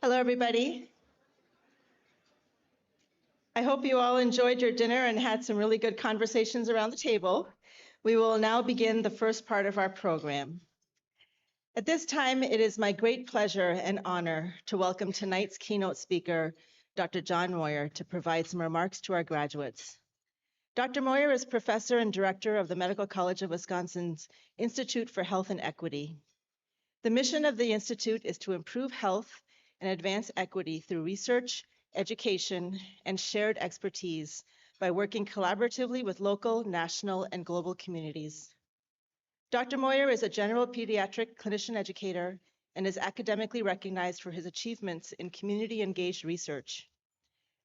Hello, everybody. I hope you all enjoyed your dinner and had some really good conversations around the table. We will now begin the first part of our program. At this time, it is my great pleasure and honor to welcome tonight's keynote speaker, Dr. John Moyer, to provide some remarks to our graduates. Dr. Moyer is professor and director of the Medical College of Wisconsin's Institute for Health and Equity. The mission of the Institute is to improve health and advance equity through research, education, and shared expertise by working collaboratively with local, national, and global communities. Dr. Moyer is a general pediatric clinician educator and is academically recognized for his achievements in community-engaged research.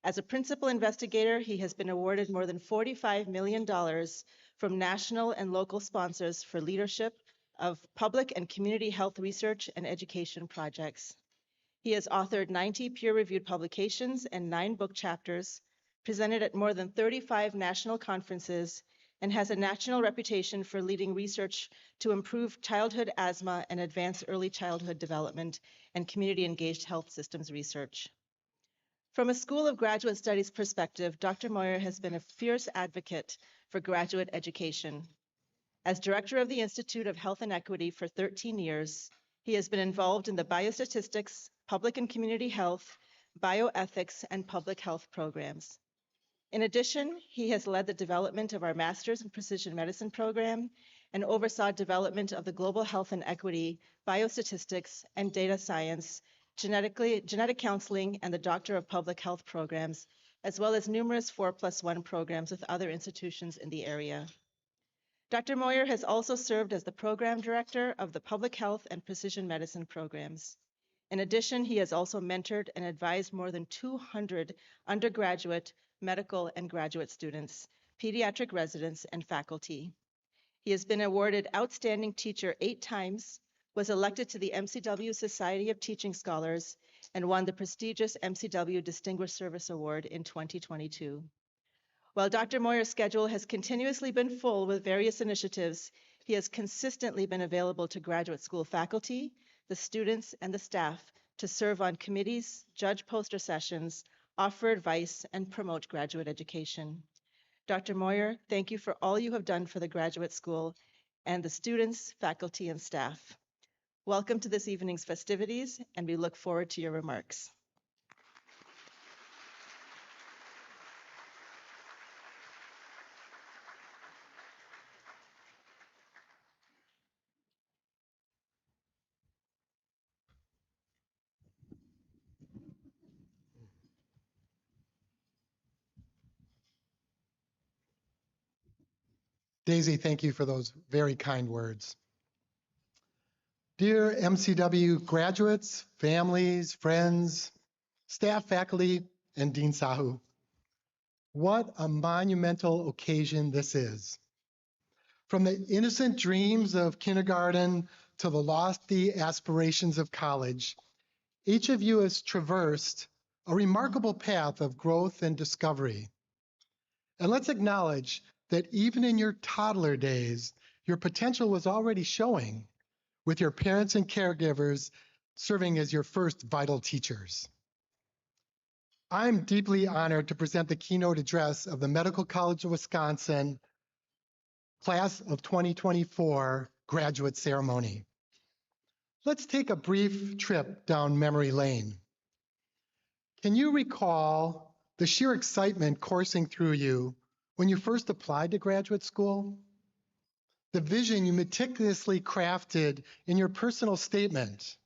As a principal investigator, he has been awarded more than $45 million from national and local sponsors for leadership of public and community health research and education projects. He has authored 90 peer-reviewed publications and 9 book chapters, presented at more than 35 national conferences, and has a national reputation for leading research to improve childhood asthma and advance early childhood development and community-engaged health systems research. From a School of Graduate Studies perspective, Dr. Moyer has been a fierce advocate for graduate education. As director of the Institute of Health and Equity for 13 years, he has been involved in the biostatistics, public and community health, bioethics, and public health programs. In addition, he has led the development of our Master's in Precision Medicine program and oversaw development of the Global Health and Equity, Biostatistics, and Data Science, Genetic Counseling, and the Doctor of Public Health programs, as well as numerous 4+1 programs with other institutions in the area. Dr. Moyer has also served as the program director of the Public Health and Precision Medicine programs. In addition, he has also mentored and advised more than 200 undergraduate, medical, and graduate students, pediatric residents, and faculty. He has been awarded Outstanding Teacher 8 times, was elected to the MCW Society of Teaching Scholars, and won the prestigious MCW Distinguished Service Award in 2022. While Dr. Moyer's schedule has continuously been full with various initiatives, he has consistently been available to graduate school faculty, the students, and the staff to serve on committees, judge poster sessions, offer advice, and promote graduate education. Dr. Moyer, thank you for all you have done for the graduate school and the students, faculty, and staff. Welcome to this evening's festivities, and we look forward to your remarks. Daisy, thank you for those very kind words. Dear MCW graduates, families, friends, staff, faculty, and Dean Sahu, what a monumental occasion this is. From the innocent dreams of kindergarten to the lofty aspirations of college, each of you has traversed a remarkable path of growth and discovery. And let's acknowledge that even in your toddler days, your potential was already showing, with your parents and caregivers serving as your first vital teachers. I'm deeply honored to present the keynote address of the Medical College of Wisconsin Class of 2024 graduate ceremony. Let's take a brief trip down memory lane. Can you recall the sheer excitement coursing through you when you first applied to graduate school? The vision you meticulously crafted in your personal statement,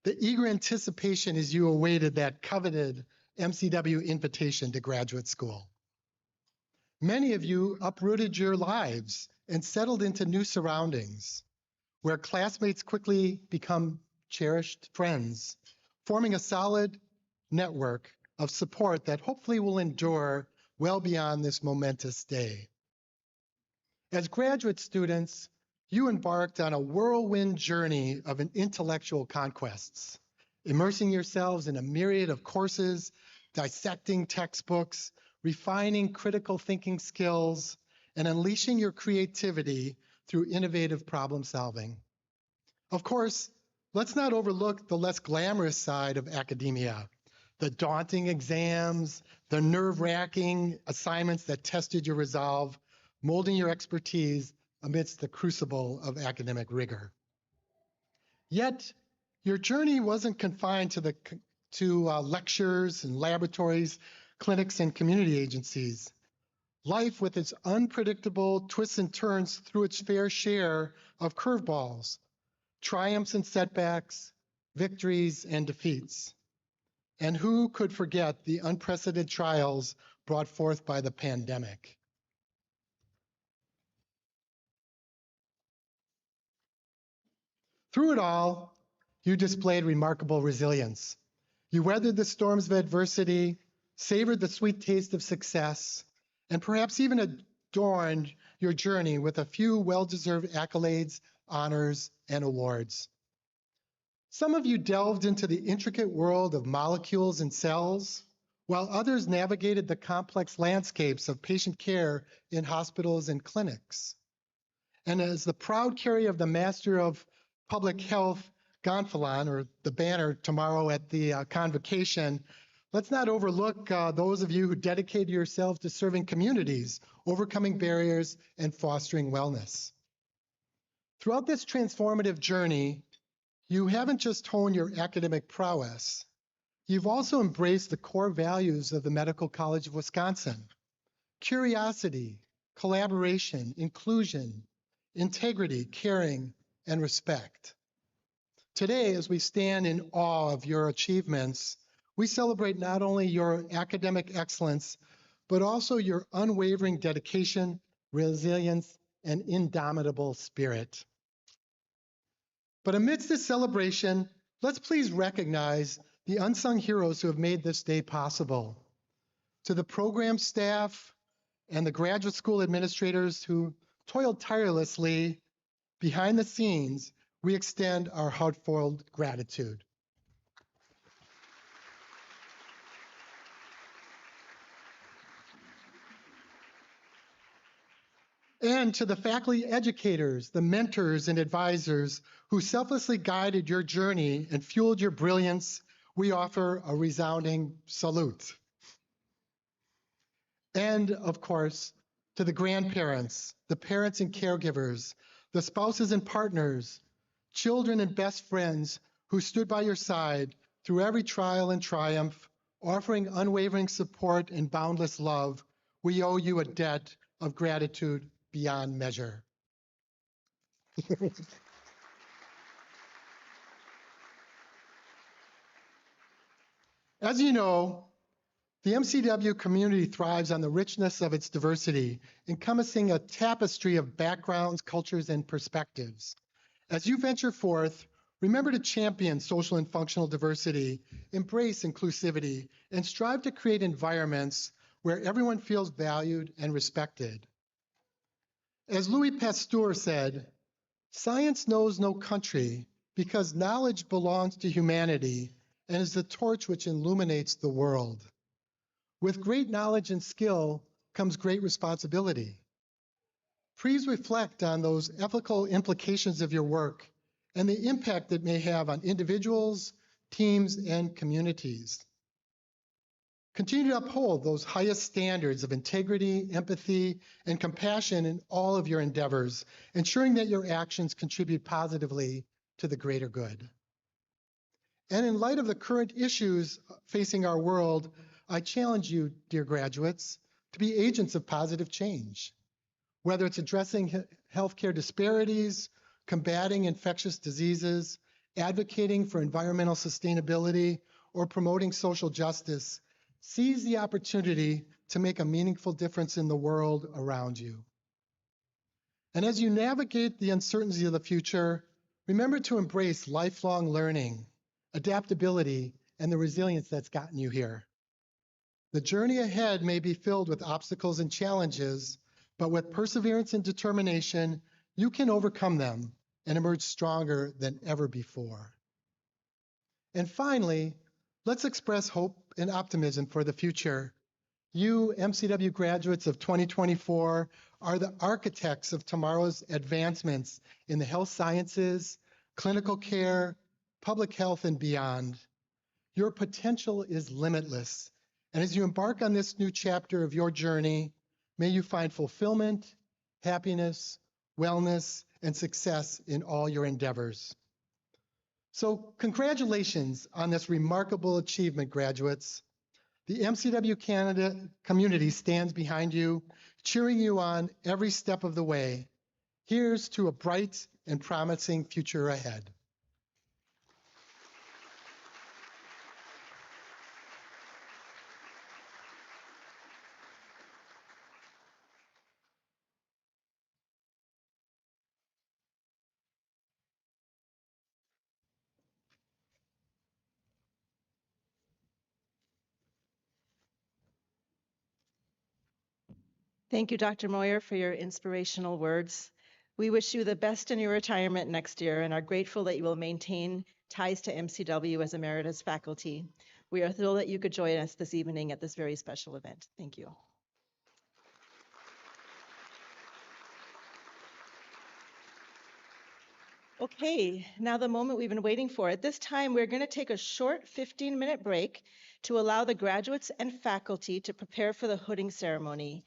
the eager anticipation as you awaited that coveted MCW invitation to graduate school. Many of you uprooted your lives and settled into new surroundings, where classmates quickly become cherished friends, forming a solid network of support that hopefully will endure well beyond this momentous day. As graduate students, you embarked on a whirlwind journey of intellectual conquests, immersing yourselves in a myriad of courses, dissecting textbooks, refining critical thinking skills, and unleashing your creativity through innovative problem solving. Of course, let's not overlook the less glamorous side of academia, the daunting exams, the nerve-wracking assignments that tested your resolve, molding your expertise amidst the crucible of academic rigor. Yet, your journey wasn't confined to lectures and laboratories, clinics, and community agencies. Life, with its unpredictable twists and turns, threw its fair share of curveballs, triumphs and setbacks, victories and defeats. And who could forget the unprecedented trials brought forth by the pandemic? Through it all, you displayed remarkable resilience. You weathered the storms of adversity, savored the sweet taste of success, and perhaps even adorned your journey with a few well-deserved accolades, honors, and awards. Some of you delved into the intricate world of molecules and cells, while others navigated the complex landscapes of patient care in hospitals and clinics. And as the proud carrier of the Master of Public Health gonfalon, or the banner tomorrow at the convocation, let's not overlook those of you who dedicated yourselves to serving communities, overcoming barriers, and fostering wellness. Throughout this transformative journey, you haven't just honed your academic prowess, you've also embraced the core values of the Medical College of Wisconsin: curiosity, collaboration, inclusion, integrity, caring, and respect. Today, as we stand in awe of your achievements, we celebrate not only your academic excellence, but also your unwavering dedication, resilience, and indomitable spirit. But amidst this celebration, let's please recognize the unsung heroes who have made this day possible. To the program staff and the graduate school administrators who toiled tirelessly behind the scenes, we extend our heartfelt gratitude. And to the faculty educators, the mentors and advisors who selflessly guided your journey and fueled your brilliance, we offer a resounding salute. And of course, to the grandparents, the parents and caregivers, the spouses and partners, children and best friends who stood by your side through every trial and triumph, offering unwavering support and boundless love, we owe you a debt of gratitude beyond measure. As you know, the MCW community thrives on the richness of its diversity, encompassing a tapestry of backgrounds, cultures, and perspectives. As you venture forth, remember to champion social and functional diversity, embrace inclusivity, and strive to create environments where everyone feels valued and respected. As Louis Pasteur said, "Science knows no country because knowledge belongs to humanity and is the torch which illuminates the world." With great knowledge and skill comes great responsibility. Please reflect on those ethical implications of your work and the impact it may have on individuals, teams, and communities. Continue to uphold those highest standards of integrity, empathy, and compassion in all of your endeavors, ensuring that your actions contribute positively to the greater good. And in light of the current issues facing our world, I challenge you, dear graduates, to be agents of positive change. Whether it's addressing healthcare disparities, combating infectious diseases, advocating for environmental sustainability, or promoting social justice, seize the opportunity to make a meaningful difference in the world around you. And as you navigate the uncertainty of the future, remember to embrace lifelong learning, adaptability, and the resilience that's gotten you here. The journey ahead may be filled with obstacles and challenges, but with perseverance and determination, you can overcome them and emerge stronger than ever before. And finally, let's express hope and optimism for the future. You, MCW graduates of 2024, are the architects of tomorrow's advancements in the health sciences, clinical care, public health, and beyond. Your potential is limitless. And as you embark on this new chapter of your journey, may you find fulfillment, happiness, wellness, and success in all your endeavors. So congratulations on this remarkable achievement, graduates. The MCW Canada community stands behind you, cheering you on every step of the way. Here's to a bright and promising future ahead. Thank you, Dr. Moyer, for your inspirational words. We wish you the best in your retirement next year and are grateful that you will maintain ties to MCW as emeritus faculty. We are thrilled that you could join us this evening at this very special event. Thank you. Okay, now the moment we've been waiting for. At this time, we're going to take a short 15-minute break to allow the graduates and faculty to prepare for the hooding ceremony.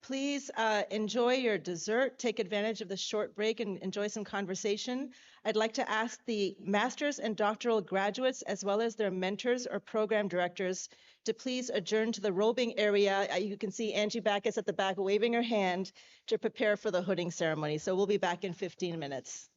Please enjoy your dessert, take advantage of the short break and enjoy some conversation. I'd like to ask the master's and doctoral graduates, as well as their mentors or program directors, to please adjourn to the robing area. You can see Angie Backus at the back waving her hand to prepare for the hooding ceremony. So we'll be back in 15 minutes.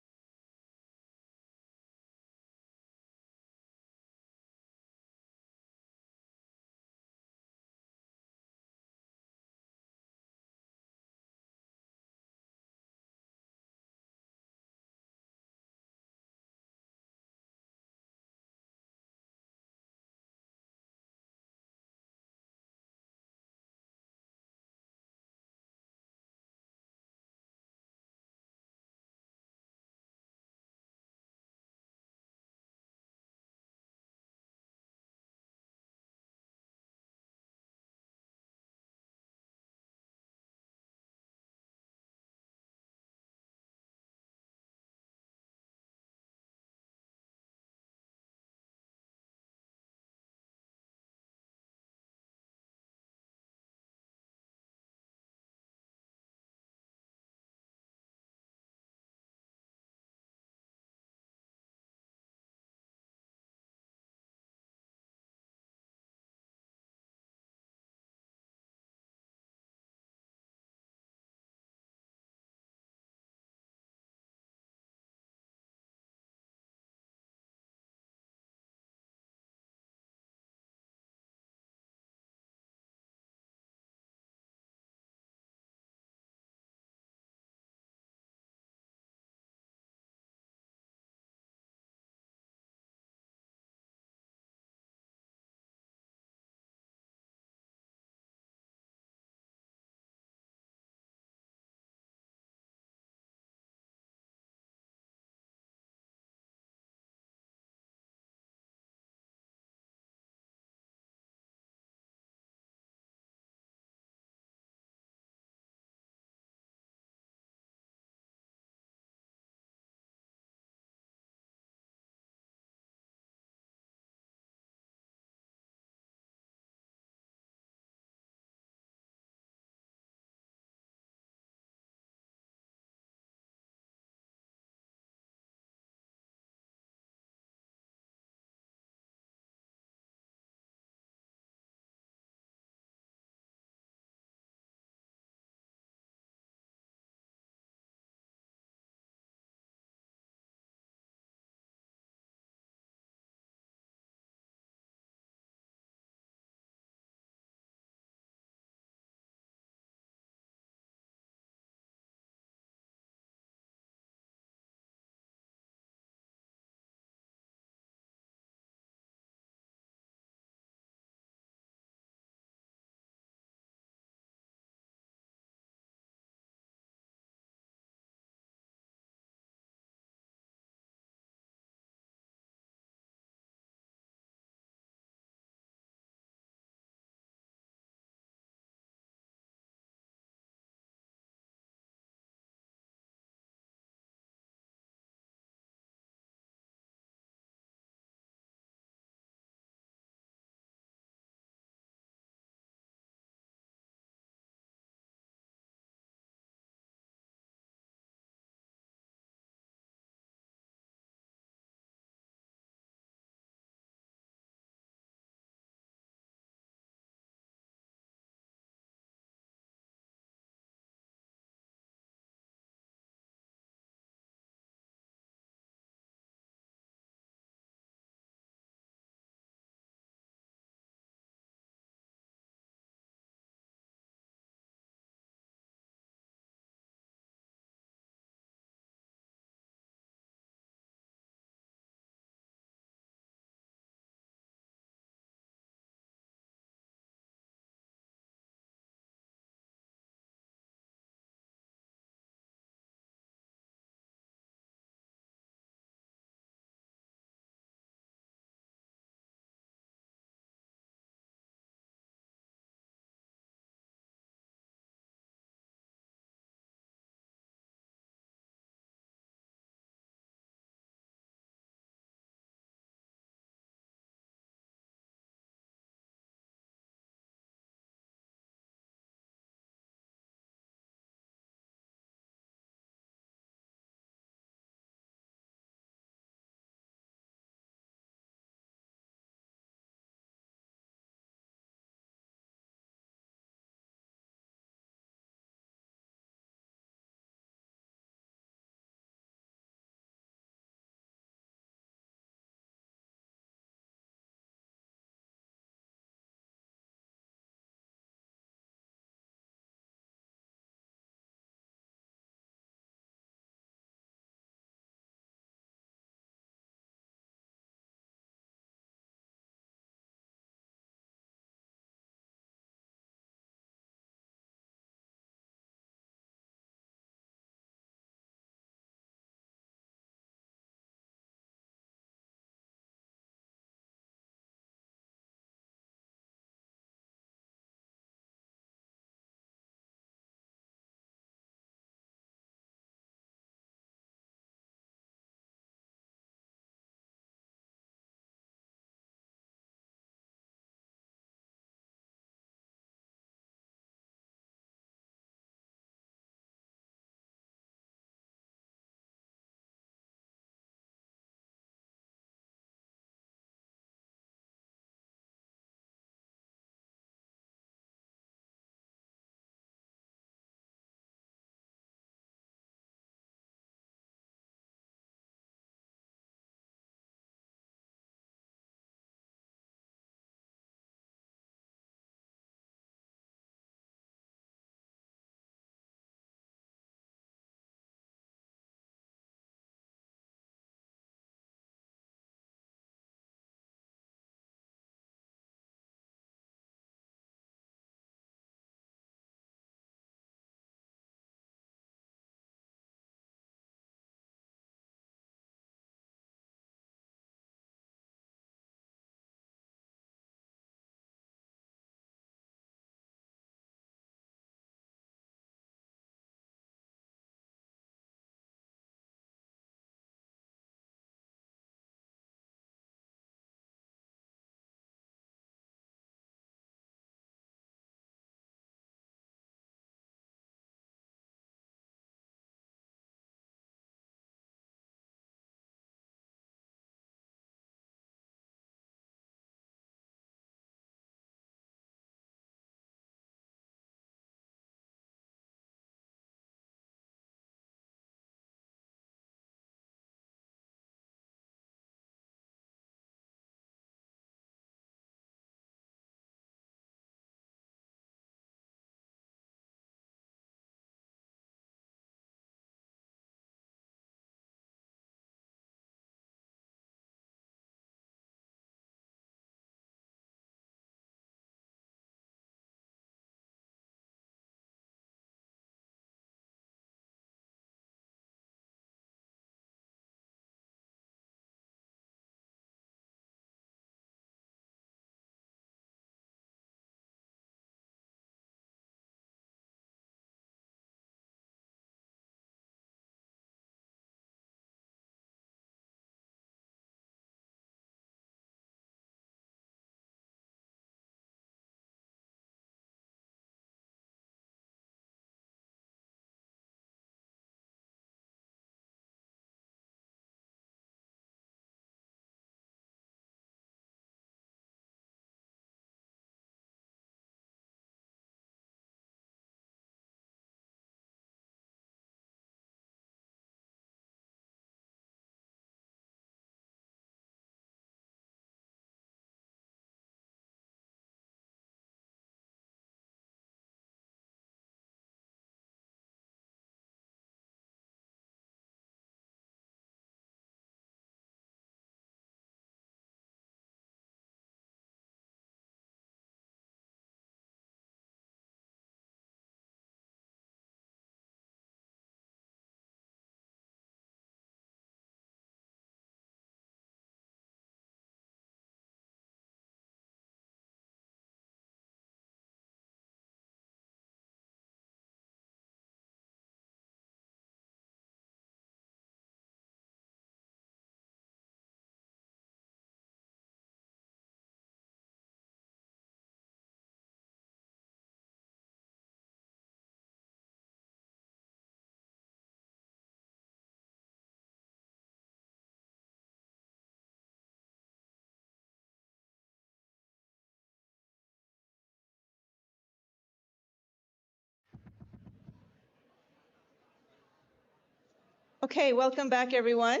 Okay, welcome back, everyone.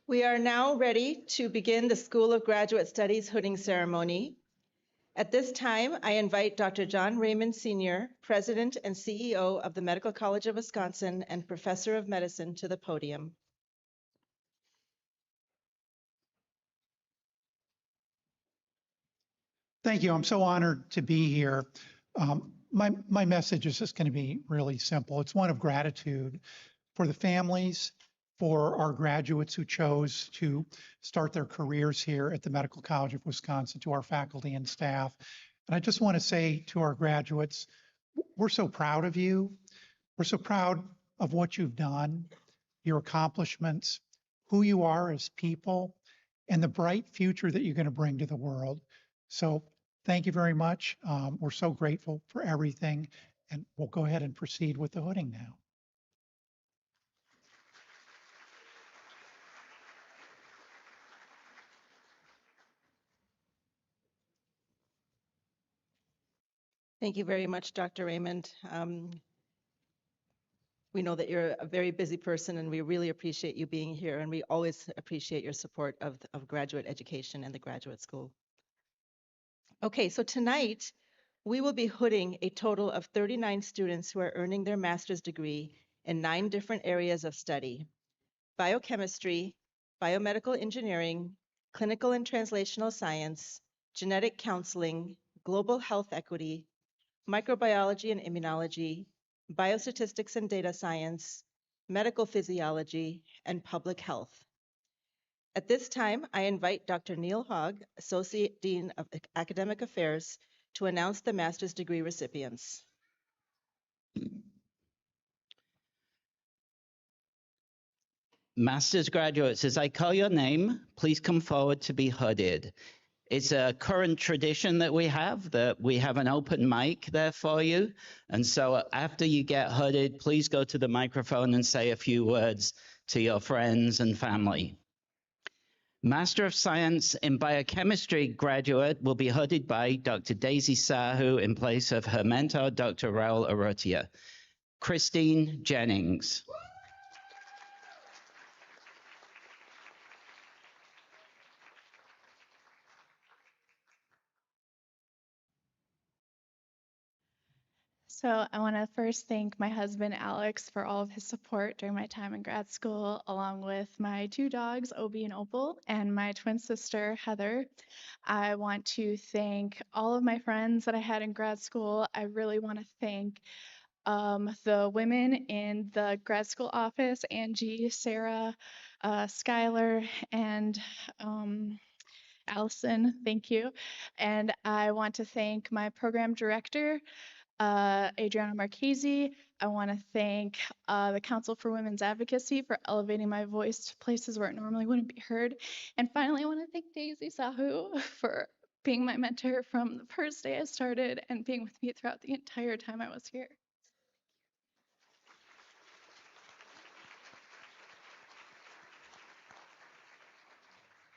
We are now ready to begin the School of Graduate Studies hooding ceremony. At this time, I invite Dr. John Raymond Sr., President and CEO of the Medical College of Wisconsin and Professor of Medicine, to the podium. Thank you. I'm so honored to be here. My message is just going to be really simple. It's one of gratitude for the families, for our graduates who chose to start their careers here at the Medical College of Wisconsin, to our faculty and staff. And I just want to say to our graduates, we're so proud of you. We're so proud of what you've done, your accomplishments, who you are as people, and the bright future that you're going to bring to the world. So thank you very much. We're so grateful for everything, and we'll go ahead and proceed with the hooding now. Thank you very much, Dr. Raymond. We know that you're a very busy person, and we really appreciate you being here, and we always appreciate your support of graduate education and the graduate school. Okay, so tonight we will be hooding a total of 39 students who are earning their master's degree in 9 different areas of study: biochemistry, biomedical engineering, clinical and translational science, genetic counseling, global health equity, microbiology and immunology, biostatistics and data science, medical physiology, and public health. At this time, I invite Dr. Neil Hogg, Associate Dean of Academic Affairs, to announce the master's degree recipients. Master's graduates, as I call your name, please come forward to be hooded. It's a current tradition that we have an open mic there for you. And so after you get hooded, please go to the microphone and say a few words to your friends and family. Master of Science in Biochemistry graduate will be hooded by Dr. Daisy Sahu in place of her mentor, Dr. Raul Arrotia. Christine Jennings. So I want to first thank my husband, Alex, for all of his support during my time in grad school, along with my 2 dogs, Obi and Opal, and my twin sister, Heather. I want to thank all of my friends that I had in grad school. I really want to thank the women in the grad school office, Angie, Sarah, Skylar, and Allison, thank you. And I want to thank my program director, Adriana Marchese. I want to thank the Council for Women's Advocacy for elevating my voice to places where it normally wouldn't be heard. And finally, I want to thank Daisy Sahu for being my mentor from the first day I started and being with me throughout the entire time I was here.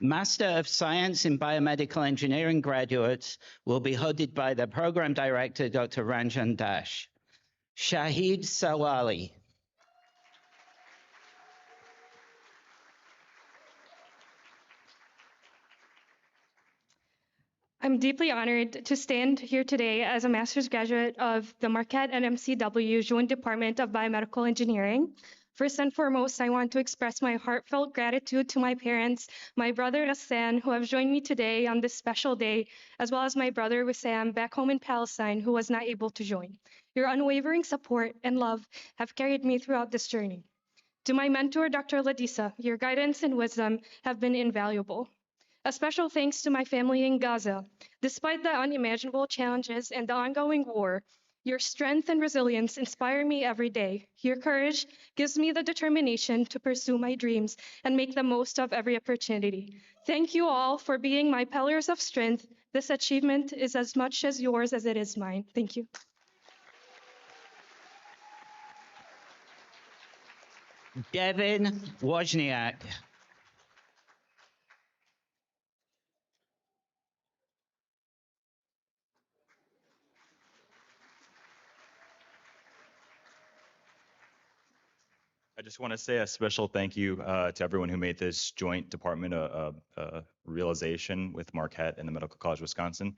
Master of Science in Biomedical Engineering graduates will be hooded by the Program Director, Dr. Ranjan Dash. Shahid Sawali. I'm deeply honored to stand here today as a master's graduate of the Marquette and MCW Joint Department of Biomedical Engineering. First and foremost, I want to express my heartfelt gratitude to my parents, my brother Hassan, who have joined me today on this special day, as well as my brother Wissam back home in Palestine, who was not able to join. Your unwavering support and love have carried me throughout this journey. To my mentor, Dr. Ladisa, your guidance and wisdom have been invaluable. A special thanks to my family in Gaza. Despite the unimaginable challenges and the ongoing war, your strength and resilience inspire me every day. Your courage gives me the determination to pursue my dreams and make the most of every opportunity. Thank you all for being my pillars of strength. This achievement is as much as yours as it is mine. Thank you. Devin Wozniak. I just want to say a special thank you to everyone who made this joint department a realization with Marquette and the Medical College of Wisconsin.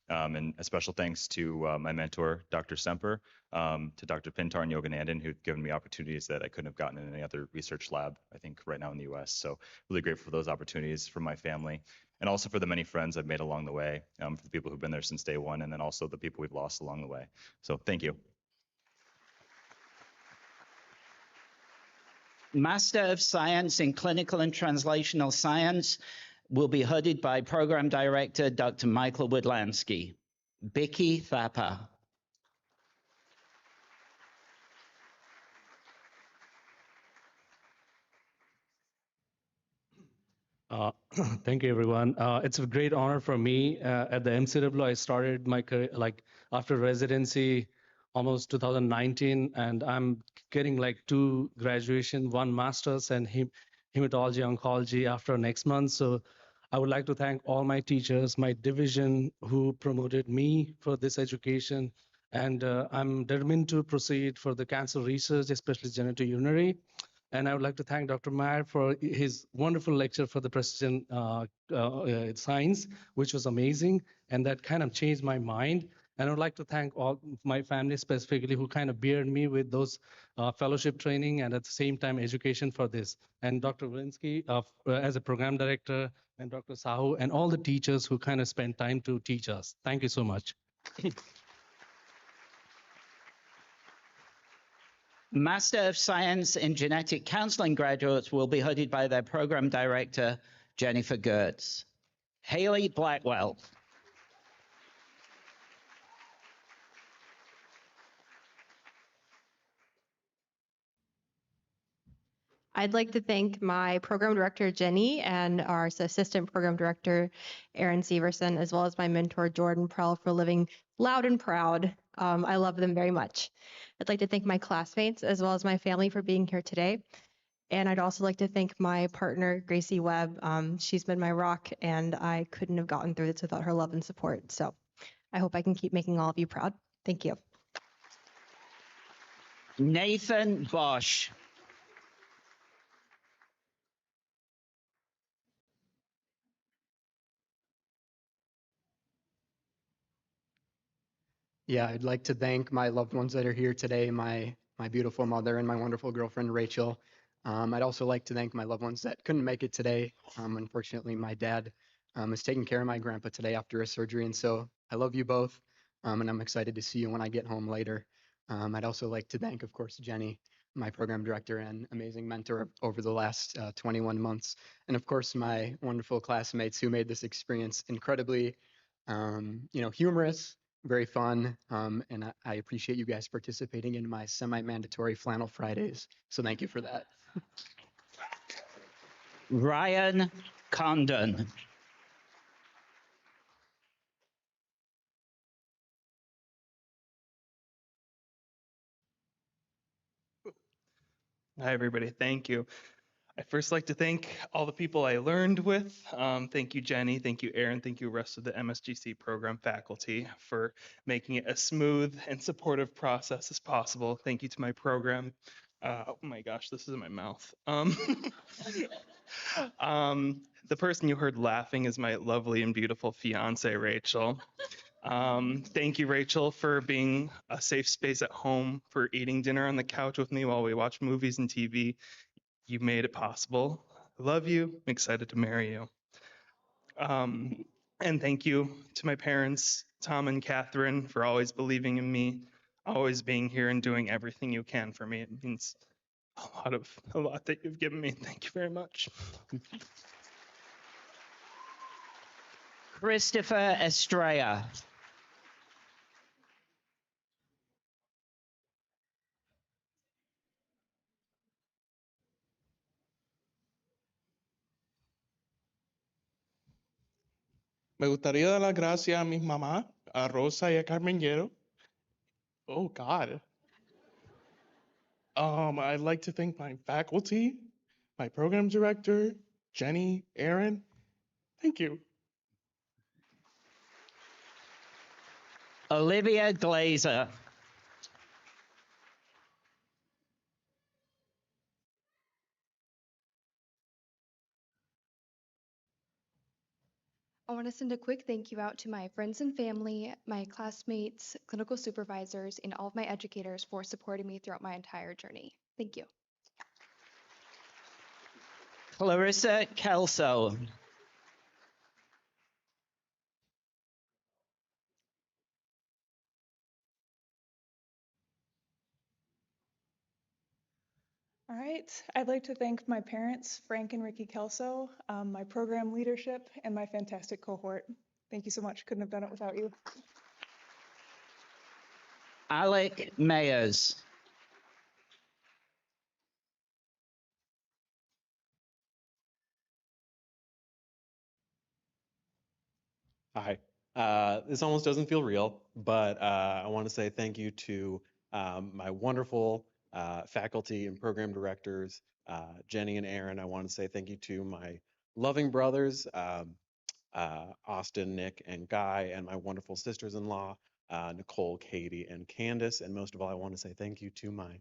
And a special thanks to my mentor, Dr. Semper, to Dr. Pintar and Yoganandan, who've given me opportunities that I couldn't have gotten in any other research lab, I think, right now in the US. So really grateful for those opportunities for my family and also for the many friends I've made along the way, for the people who've been there since day one, and then also the people we've lost along the way. So thank you. Master of Science in Clinical and Translational Science will be hooded by Program Director Dr. Michael Woodlansky. Becky Thapper. Thank you, everyone. It's a great honor for me. At the MCW, I started my career like after residency, almost 2019, and I'm getting like 2 graduation, 1 master's and hematology oncology after next month. So I would like to thank all my teachers, my division who promoted me for this education. And I'm determined to proceed for the cancer research, especially genitourinary. And I would like to thank Dr. Meyer for his wonderful lecture for the precision science, which was amazing. And that kind of changed my mind. And I would like to thank all my family specifically who kind of bared me with those fellowship training and at the same time education for this. And Dr. Winsky as a program director and Dr. Sahu and all the teachers who kind of spent time to teach us. Thank you so much. Master of Science in Genetic Counseling graduates will be hooded by their program director, Jennifer Gertz. Haley Blackwell. I'd like to thank my program director, Jenny, and our assistant program director, Erin Severson, as well as my mentor, Jordan Prell, for living loud and proud. I love them very much. I'd like to thank my classmates as well as my family for being here today. And I'd also like to thank my partner, Gracie Webb. She's been my rock, and I couldn't have gotten through this without her love and support. So I hope I can keep making all of you proud. Thank you. Nathan Bosch. Yeah, I'd like to thank my loved ones that are here today, my beautiful mother and my wonderful girlfriend, Rachel. I'd also like to thank my loved ones that couldn't make it today. Unfortunately, my dad is taking care of my grandpa today after a surgery, and so I love you both, and I'm excited to see you when I get home later. I'd also like to thank, of course, Jenny, my program director and amazing mentor over the last 21 months, and of course, my wonderful classmates who made this experience incredibly, humorous, very fun, and I appreciate you guys participating in my semi-mandatory flannel Fridays. So thank you for that. Ryan Condon. Hi, everybody. Thank you. I'd first like to thank all the people I learned with. Thank you, Jenny. Thank you, Aaron. Thank you, rest of the MSGC program faculty for making it a smooth and supportive process as possible. Thank you to my program. Oh my gosh, this is in my mouth. The person you heard laughing is my lovely and beautiful fiance, Rachel. Thank you, Rachel, for being a safe space at home, for eating dinner on the couch with me while we watch movies and TV. You made it possible. I love you. I'm excited to marry you. And thank you to my parents, Tom and Catherine, for always believing in me, always being here and doing everything you can for me. It means a lot that you've given me. Thank you very much. Christopher Estrella. Me gustaría dar las gracias a mis mamás, a Rosa y a Carmen Guerrero. Oh, God. I'd like to thank my faculty, my program director, Jenny, Aaron. Thank you. Olivia Glazer. I want to send a quick thank you out to my friends and family, my classmates, clinical supervisors, and all of my educators for supporting me throughout my entire journey. Thank you. Clarissa Kelso. All right. I'd like to thank my parents, Frank and Ricky Kelso, my program leadership, and my fantastic cohort. Thank you so much. Couldn't have done it without you. Alec Mayers. Hi. This almost doesn't feel real, but I want to say thank you to my wonderful faculty and program directors, Jenny and Aaron. I want to say thank you to my loving brothers, Austin, Nick, and Guy, and my wonderful sisters-in-law, Nicole, Katie, and Candace. And most of all, I want to say thank you to my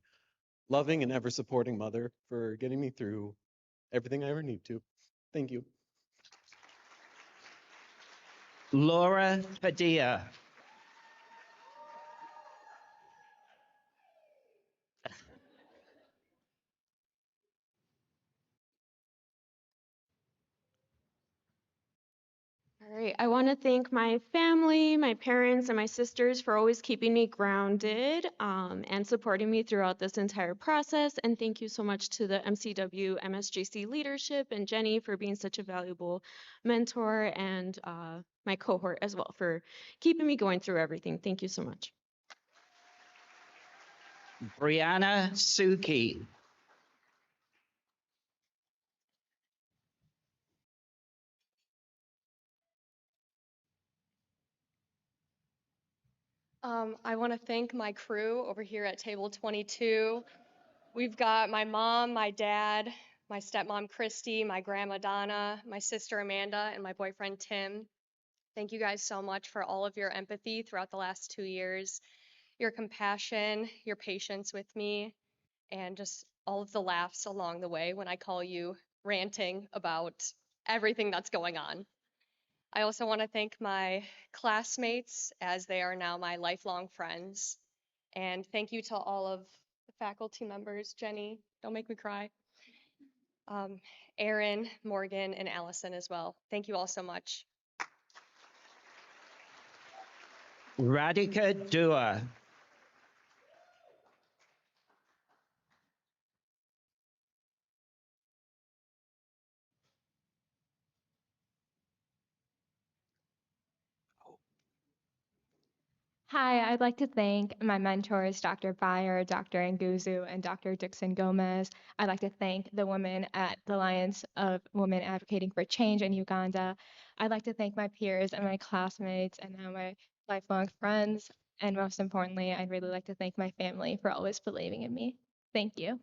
loving and ever-supporting mother for getting me through everything I ever need to. Thank you. Laura Padilla. All right, I want to thank my family, my parents, and my sisters for always keeping me grounded and supporting me throughout this entire process. And thank you so much to the MCW MSJC leadership and Jenny for being such a valuable mentor, and my cohort as well for keeping me going through everything. Thank you so much. Brianna Suki. I want to thank my crew over here at table 22. We've got my mom, my dad, my stepmom Christy, my grandma Donna, my sister Amanda, and my boyfriend Tim. Thank you guys so much for all of your empathy throughout the last 2 years, your compassion, your patience with me, and just all of the laughs along the way when I call you ranting about everything that's going on. I also want to thank my classmates, as they are now my lifelong friends. And thank you to all of the faculty members. Jenny, don't make me cry. Aaron, Morgan, and Allison as well. Thank you all so much. Radhika Dua. Hi, I'd like to thank my mentors, Dr. Bayer, Dr. Nguzu, and Dr. Dixon Gomez. I'd like to thank the women at the Alliance of Women Advocating for Change in Uganda. I'd like to thank my peers and my classmates and now my lifelong friends. And most importantly, I'd really like to thank my family for always believing in me. Thank you.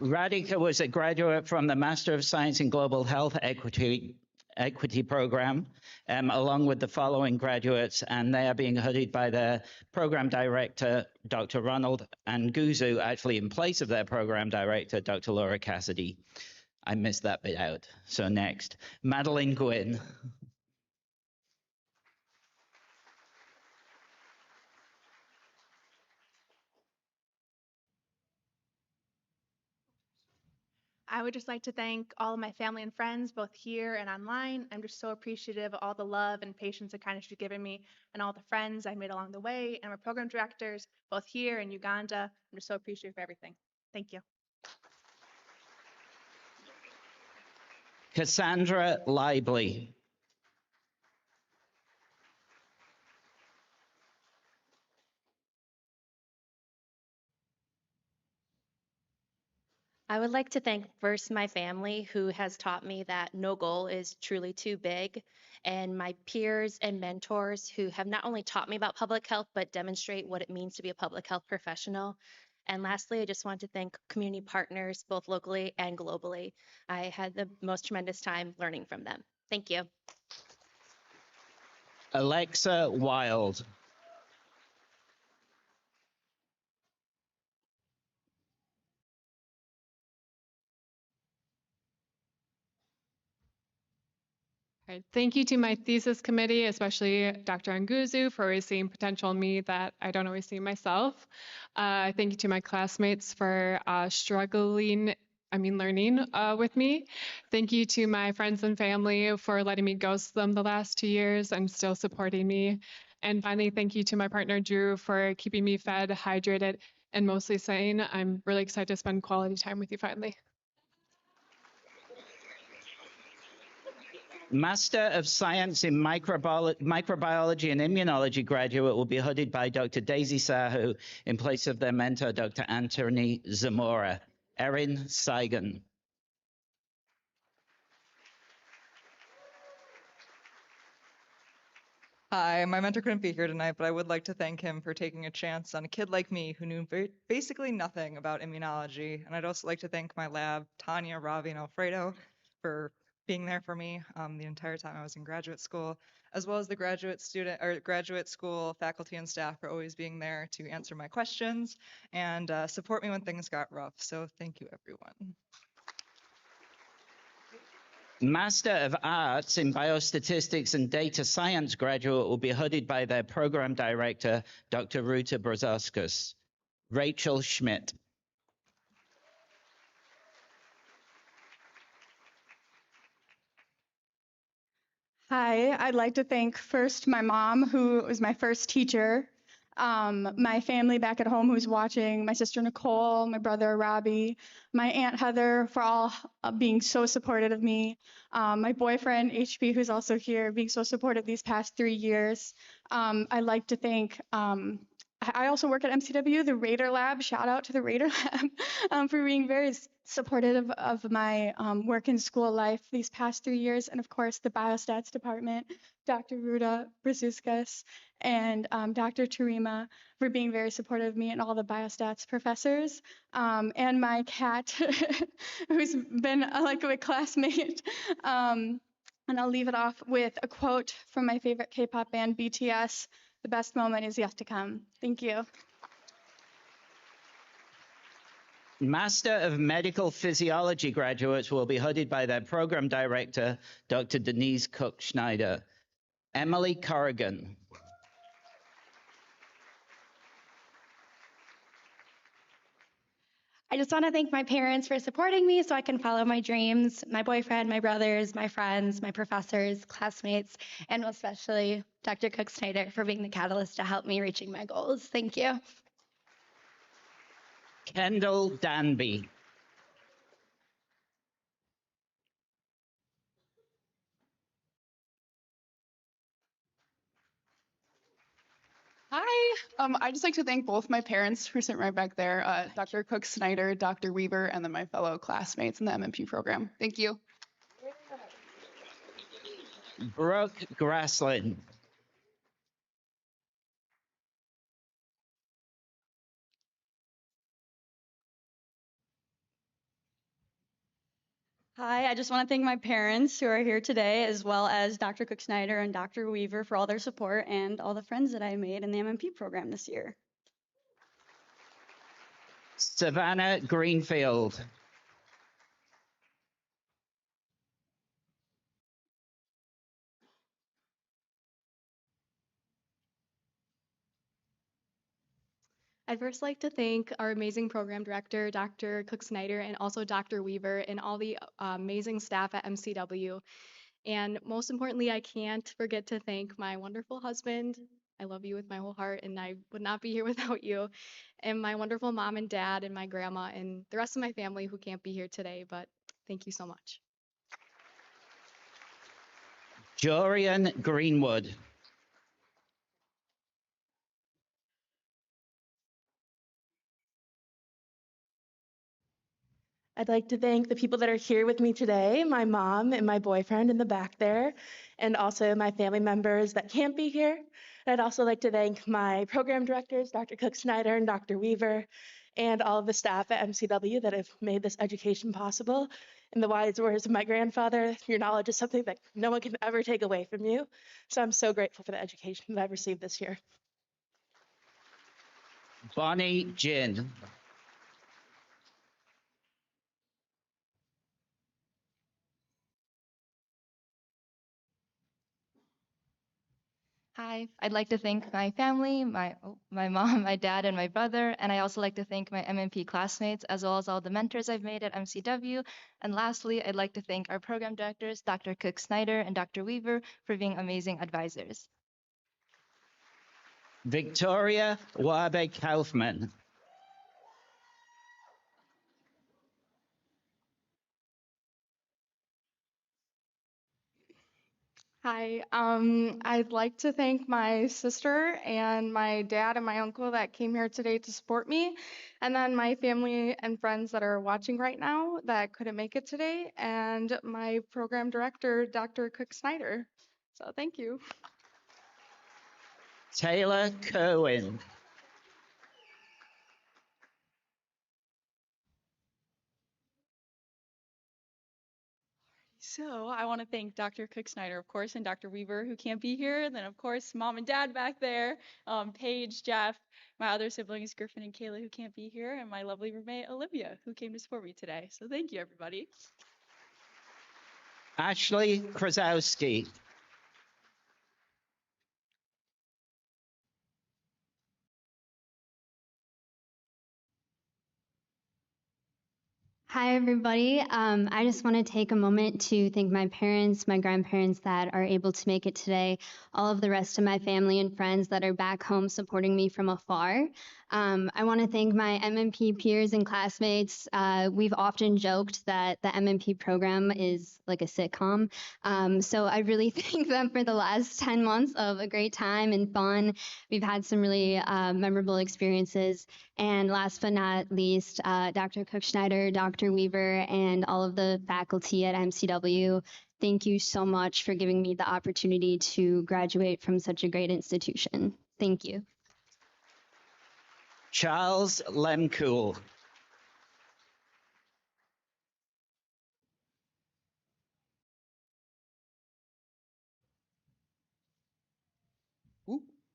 Radhika was a graduate from the Master of Science in Global Health Equity Program, along with the following graduates, and they are being hooded by their program director, Dr. Ronald Nguzu, actually in place of their program director, Dr. Laura Cassidy. I missed that bit out. So next, Madeline Gwynn. I would just like to thank all of my family and friends, both here and online. I'm just so appreciative of all the love and patience and kindness you've given me, and all the friends I made along the way, and my program directors, both here and Uganda. I'm just so appreciative of everything. Thank you. Cassandra Lively. I would like to thank first my family, who has taught me that no goal is truly too big, and my peers and mentors who have not only taught me about public health, but demonstrate what it means to be a public health professional. And lastly, I just want to thank community partners, both locally and globally. I had the most tremendous time learning from them. Thank you. Alexa Wild. All right. Thank you to my thesis committee, especially Dr. Nguzu, for always seeing potential in me that I don't always see myself. Thank you to my classmates for learning with me. Thank you to my friends and family for letting me ghost them the last 2 years and still supporting me. And finally, thank you to my partner, Drew, for keeping me fed, hydrated, and mostly sane. I'm really excited to spend quality time with you finally. Master of Science in Microbiology and Immunology graduate will be hooded by Dr. Daisy Sahu in place of their mentor, Dr. Anthony Zamora. Erin Saigon. Hi, my mentor couldn't be here tonight, but I would like to thank him for taking a chance on a kid like me who knew basically nothing about immunology. And I'd also like to thank my lab, Tanya, Ravi, and Alfredo, for being there for me the entire time I was in graduate school, as well as the graduate school faculty and staff for always being there to answer my questions and support me when things got rough. So thank you, everyone. Master of Arts in Biostatistics and Data Science graduate will be hooded by their program director, Dr. Ruta Brazauskas. Rachel Schmidt. Hi, I'd like to thank first my mom, who was my first teacher, my family back at home who's watching, my sister Nicole, my brother Robbie, my aunt Heather for all being so supportive of me, my boyfriend HP, who's also here, being so supportive these past 3 years. I'd like to thank I also work at MCW, the Raider Lab. Shout out to the Raider Lab for being very supportive of my work in school life these past 3 years. And of course, the Biostats department, Dr. Ruta Brzezinski and Dr. Tarima for being very supportive of me and all the Biostats professors. And my cat, who's been like a classmate. And I'll leave it off with a quote from my favorite K-pop band, BTS. The best moment is yet to come. Thank you. Master of Medical Physiology graduates will be hooded by their program director, Dr. Denise Cook-Schneider. Emily Corrigan. I just want to thank my parents for supporting me so I can follow my dreams, my boyfriend, my brothers, my friends, my professors, classmates, and especially Dr. Cook-Schneider for being the catalyst to help me reaching my goals. Thank you. Kendall Danby. Hi, I'd just like to thank both my parents who are sitting right back there, Dr. Cook-Snyder, Dr. Weaver, and then my fellow classmates in the MMP program. Thank you. Brooke Grasslin. Hi, I just want to thank my parents who are here today, as well as Dr. Cook-Snyder and Dr. Weaver for all their support and all the friends that I made in the MMP program this year. Savannah Greenfield. I'd first like to thank our amazing program director, Dr. Cook-Snyder, and also Dr. Weaver, and all the amazing staff at MCW. And most importantly, I can't forget to thank my wonderful husband. I love you with my whole heart, and I would not be here without you. And my wonderful mom and dad, and my grandma, and the rest of my family who can't be here today, but thank you so much. Jorian Greenwood. I'd like to thank the people that are here with me today, my mom and my boyfriend in the back there, and also my family members that can't be here. And I'd also like to thank my program directors, Dr. Cook-Snyder and Dr. Weaver, and all of the staff at MCW that have made this education possible. In the wise words of my grandfather, your knowledge is something that no one can ever take away from you. So I'm so grateful for the education that I've received this year. Bonnie Jin. Hi, I'd like to thank my family, my mom, my dad, and my brother. And I also like to thank my MMP classmates, as well as all the mentors I've made at MCW. And lastly, I'd like to thank our program directors, Dr. Cook Snyder and Dr. Weaver, for being amazing advisors. Victoria Wabe Kaufman. Hi, I'd like to thank my sister and my dad and my uncle that came here today to support me, and then my family and friends that are watching right now that couldn't make it today, and my program director, Dr. Cook Snyder. So thank you. Taylor Kerwin. So I want to thank Dr. Cook Snyder, of course, and Dr. Weaver, who can't be here. And then, of course, mom and dad back there, Paige, Jeff, my other siblings, Griffin and Kayla, who can't be here, and my lovely roommate, Olivia, who came to support me today. So thank you, everybody. Ashley Krasowski. Hi, everybody. I just want to take a moment to thank my parents, my grandparents that are able to make it today, all of the rest of my family and friends that are back home supporting me from afar. I want to thank my MMP peers and classmates. We've often joked that the MMP program is like a sitcom. So I really thank them for the last 10 months of a great time and fun. We've had some really memorable experiences. And last but not least, Dr. Cook Schneider, Dr. Weaver, and all of the faculty at MCW, thank you so much for giving me the opportunity to graduate from such a great institution. Thank you. Charles Lemcool.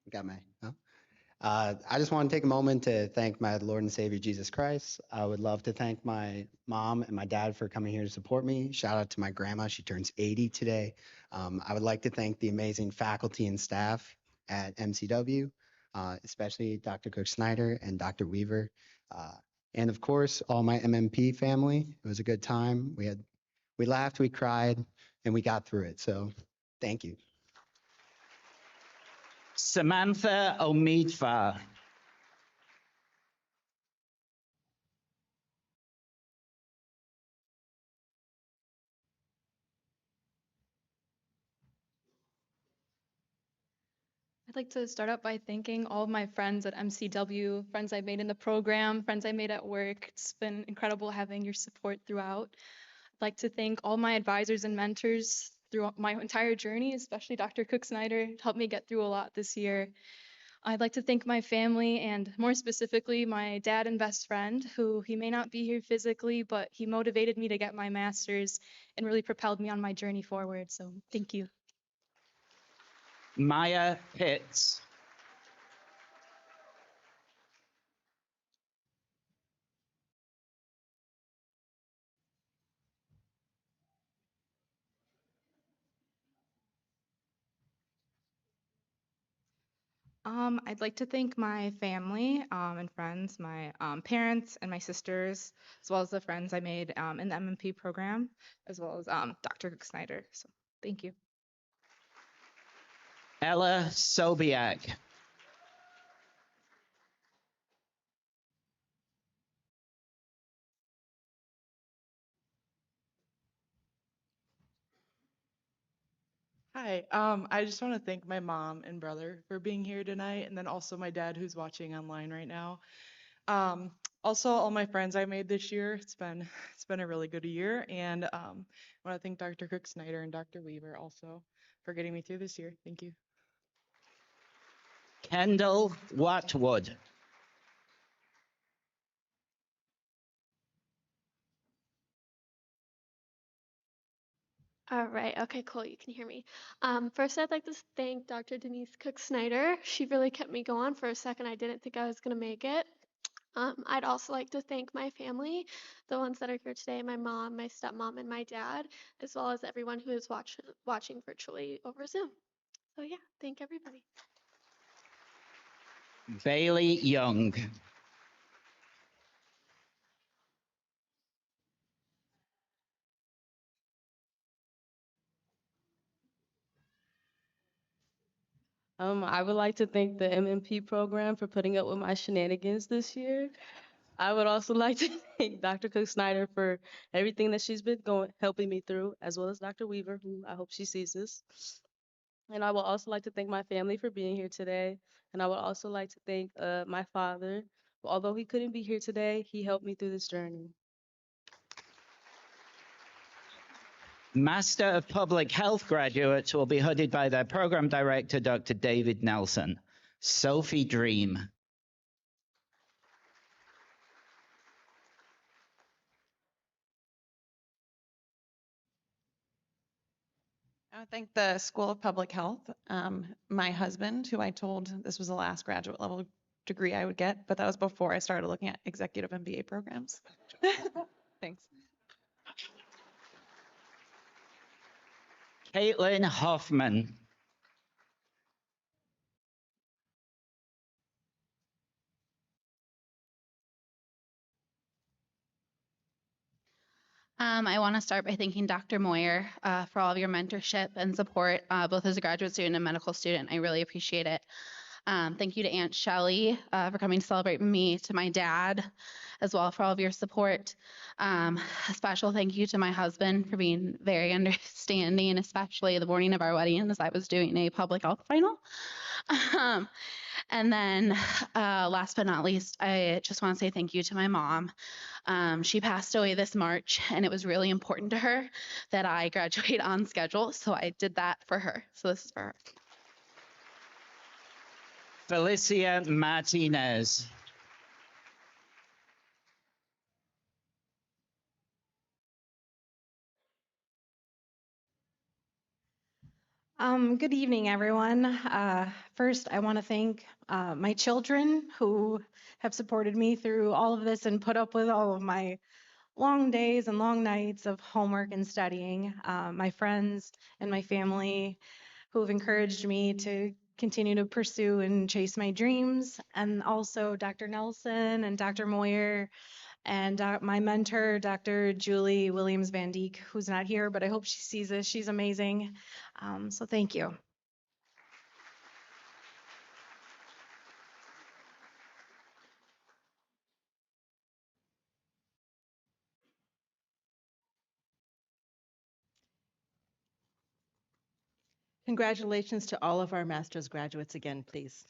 Got my. Oh. I just want to take a moment to thank my Lord and Savior Jesus Christ. I would love to thank my mom and my dad for coming here to support me. Shout out to my grandma. She turns 80 today. I would like to thank the amazing faculty and staff at MCW, especially Dr. Cook Snyder and Dr. Weaver. And of course, all my MMP family. It was a good time. We laughed, we cried, and we got through it. So thank you. Samantha Omidva. I'd like to start out by thanking all of my friends at MCW, friends I made in the program, friends I made at work. It's been incredible having your support throughout. I'd like to thank all my advisors and mentors throughout my entire journey, especially Dr. Cook Snyder, helped me get through a lot this year. I'd like to thank my family and more specifically my dad and best friend, who he may not be here physically, but he motivated me to get my master's and really propelled me on my journey forward. So thank you. Maya Pitts. I'd like to thank my family and friends, my parents and my sisters, as well as the friends I made in the MMP program, as well as Dr. Cook Snyder. So thank you. Ella Sobiak. Hi, I just want to thank my mom and brother for being here tonight, and then also my dad who's watching online right now. Um, Also, all my friends I made this year. It's been a really good year, and I want to thank Dr. Cook Snyder and Dr. Weaver also for getting me through this year. Thank you. Kendall Watwood. All right. Okay, cool. You can hear me. First, I'd like to thank Dr. Denise Cook Snyder. She really kept me going. For a second, I didn't think I was going to make it. I'd also like to thank my family, the ones that are here today, my mom, my stepmom, and my dad, as well as everyone who is watching virtually over Zoom. So yeah, thank everybody. Bailey Young. I would like to thank the MMP program for putting up with my shenanigans this year. I would also like to thank Dr. Cook Snyder for everything that she's been helping me through, as well as Dr. Weaver, who I hope she sees this. And I would also like to thank my family for being here today. And I would also like to thank my father. Although he couldn't be here today, he helped me through this journey. Master of Public Health graduates will be hooded by their program director, Dr. David Nelson. Sophie Dream. I would thank the School of Public Health, my husband, who I told this was the last graduate level degree I would get, but that was before I started looking at executive MBA programs. Thanks. Caitlin Hoffman. I want to start by thanking Dr. Moyer for all of your mentorship and support, both as a graduate student and medical student. I really appreciate it. Thank you to Aunt Shelley for coming to celebrate me, to my dad as well for all of your support. A special thank you to my husband for being very understanding, especially the morning of our wedding as I was doing a public health final. And then last but not least, I just want to say thank you to my mom. She passed away this March, and it was really important to her that I graduate on schedule, so I did that for her. So this is for her. Felicia Martinez. Good evening, everyone. First, I want to thank my children who have supported me through all of this and put up with all of my long days and long nights of homework and studying. My friends and my family who have encouraged me to continue to pursue and chase my dreams. And also Dr. Nelson and Dr. Moyer and my mentor, Dr. Julie Williams Van Dijk, who's not here, but I hope she sees this. She's amazing. So thank you. Congratulations to all of our master's graduates again, please.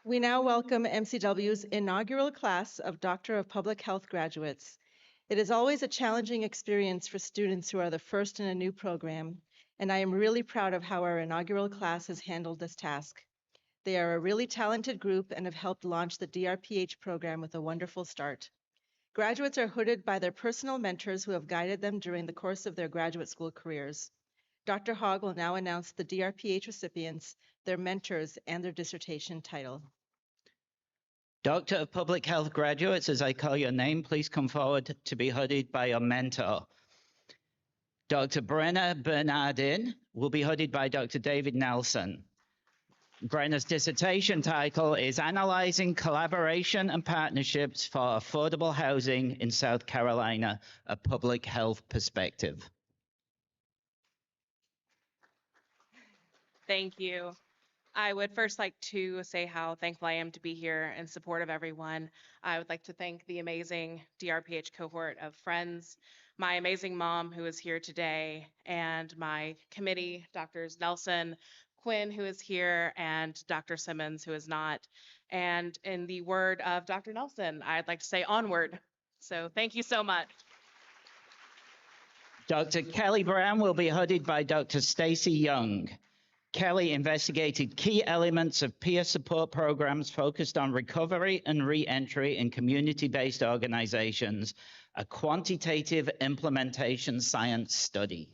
We now welcome MCW's inaugural class of Doctor of Public Health graduates. It is always a challenging experience for students who are the first in a new program, and I am really proud of how our inaugural class has handled this task. They are a really talented group and have helped launch the DRPH program with a wonderful start. Graduates are hooded by their personal mentors who have guided them during the course of their graduate school careers. Dr. Hogg will now announce the DRPH recipients, their mentors, and their dissertation title. Doctor of Public Health graduates, as I call your name, please come forward to be hooded by your mentor. Dr. Brenna Bernardin will be hooded by Dr. David Nelson. Brenna's dissertation title is Analyzing Collaboration and Partnerships for Affordable Housing in South Carolina, a Public Health Perspective. Thank you. I would first like to say how thankful I am to be here in support of everyone. I would like to thank the amazing DRPH cohort of friends, my amazing mom who is here today, and my committee, Drs. Nelson, Quinn, who is here, and Dr. Simmons, who is not. And in the word of Dr. Nelson, I'd like to say onward. So thank you so much. Dr. Kelly Brown will be hooded by Dr. Stacy Young. Kelly investigated key elements of peer support programs focused on recovery and re-entry in community-based organizations, a quantitative implementation science study.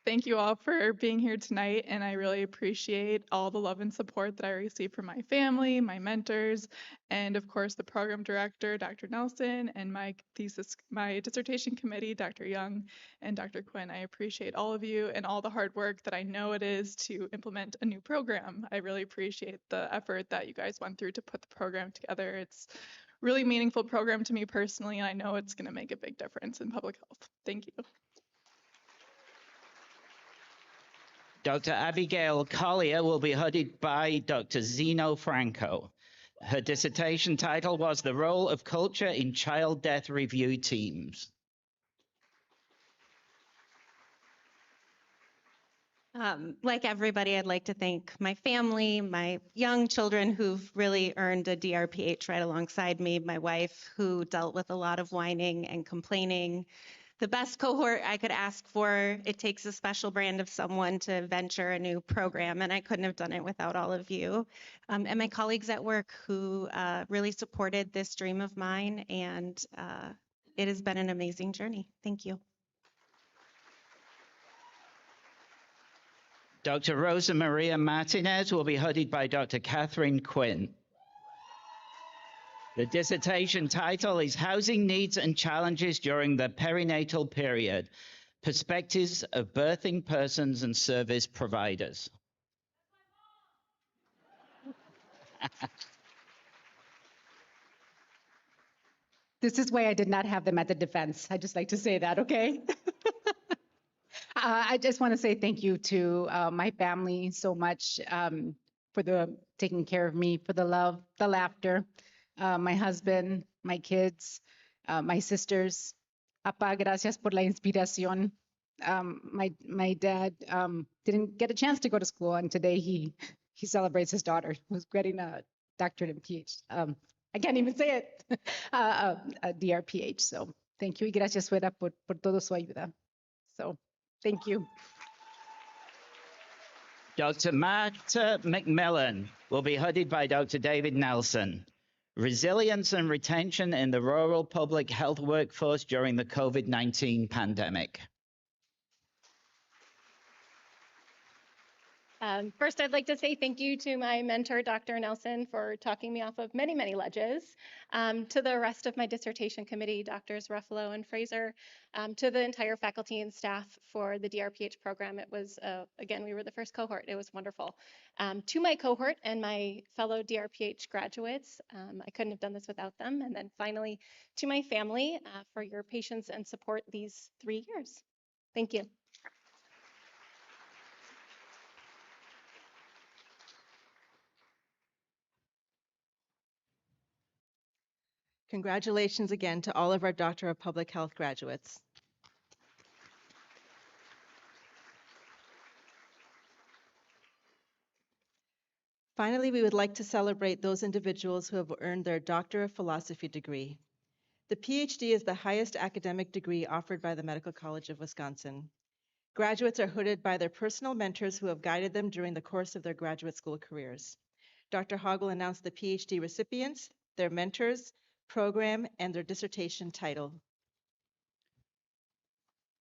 Thank you all for being here tonight, and I really appreciate all the love and support that I received from my family, my mentors, and of course the program director, Dr. Nelson, and my dissertation committee, Dr. Young and Dr. Quinn. I appreciate all of you and all the hard work that I know it is to implement a new program. I really appreciate the effort that you guys went through to put the program together. It's really meaningful program to me personally, and I know it's going to make a big difference in public health. Thank you. Dr. Abigail Collier will be hooded by Dr. Zeno Franco. Her dissertation title was The Role of Culture in Child Death Review Teams. Like everybody, I'd like to thank my family, my young children who've really earned a DRPH right alongside me, my wife who dealt with a lot of whining and complaining, the best cohort I could ask for. It takes a special brand of someone to venture a new program, and I couldn't have done it without all of you. And my colleagues at work who really supported this dream of mine, and it has been an amazing journey. Thank you. Dr. Rosa Maria Martinez will be hooded by Dr. Catherine Quinn. The dissertation title is Housing Needs and Challenges During the Perinatal Period, Perspectives of Birthing Persons and Service Providers. This is why I did not have them at the defense. I just like to say that, okay? I just want to say thank you to my family so much for the taking care of me, for the love, the laughter, my husband, my kids, my sisters. Apa, gracias por la inspiración. My dad didn't get a chance to go to school, and today he celebrates his daughter who's getting a doctorate and PhD. I can't even say it, a DRPH. So thank you y gracias, Sueda, por todo su ayuda. So thank you. Dr. Marta McMillan will be hooded by Dr. David Nelson. Resilience and retention in the rural public health workforce during the COVID-19 pandemic. First, I'd like to say thank you to my mentor, Dr. Nelson, for talking me off of many, many ledges. To the rest of my dissertation committee, Drs. Ruffalo and Fraser, to the entire faculty and staff for the DRPH program. It was, again, we were the first cohort. It was wonderful. To my cohort and my fellow DRPH graduates, I couldn't have done this without them. And then finally, to my family for your patience and support these 3 years. Thank you. Congratulations again to all of our Doctor of Public Health graduates. Finally, we would like to celebrate those individuals who have earned their Doctor of Philosophy degree. The PhD is the highest academic degree offered by the Medical College of Wisconsin. Graduates are hooded by their personal mentors who have guided them during the course of their graduate school careers. Dr. Hogg will announce the PhD recipients, their mentors, program, and their dissertation title.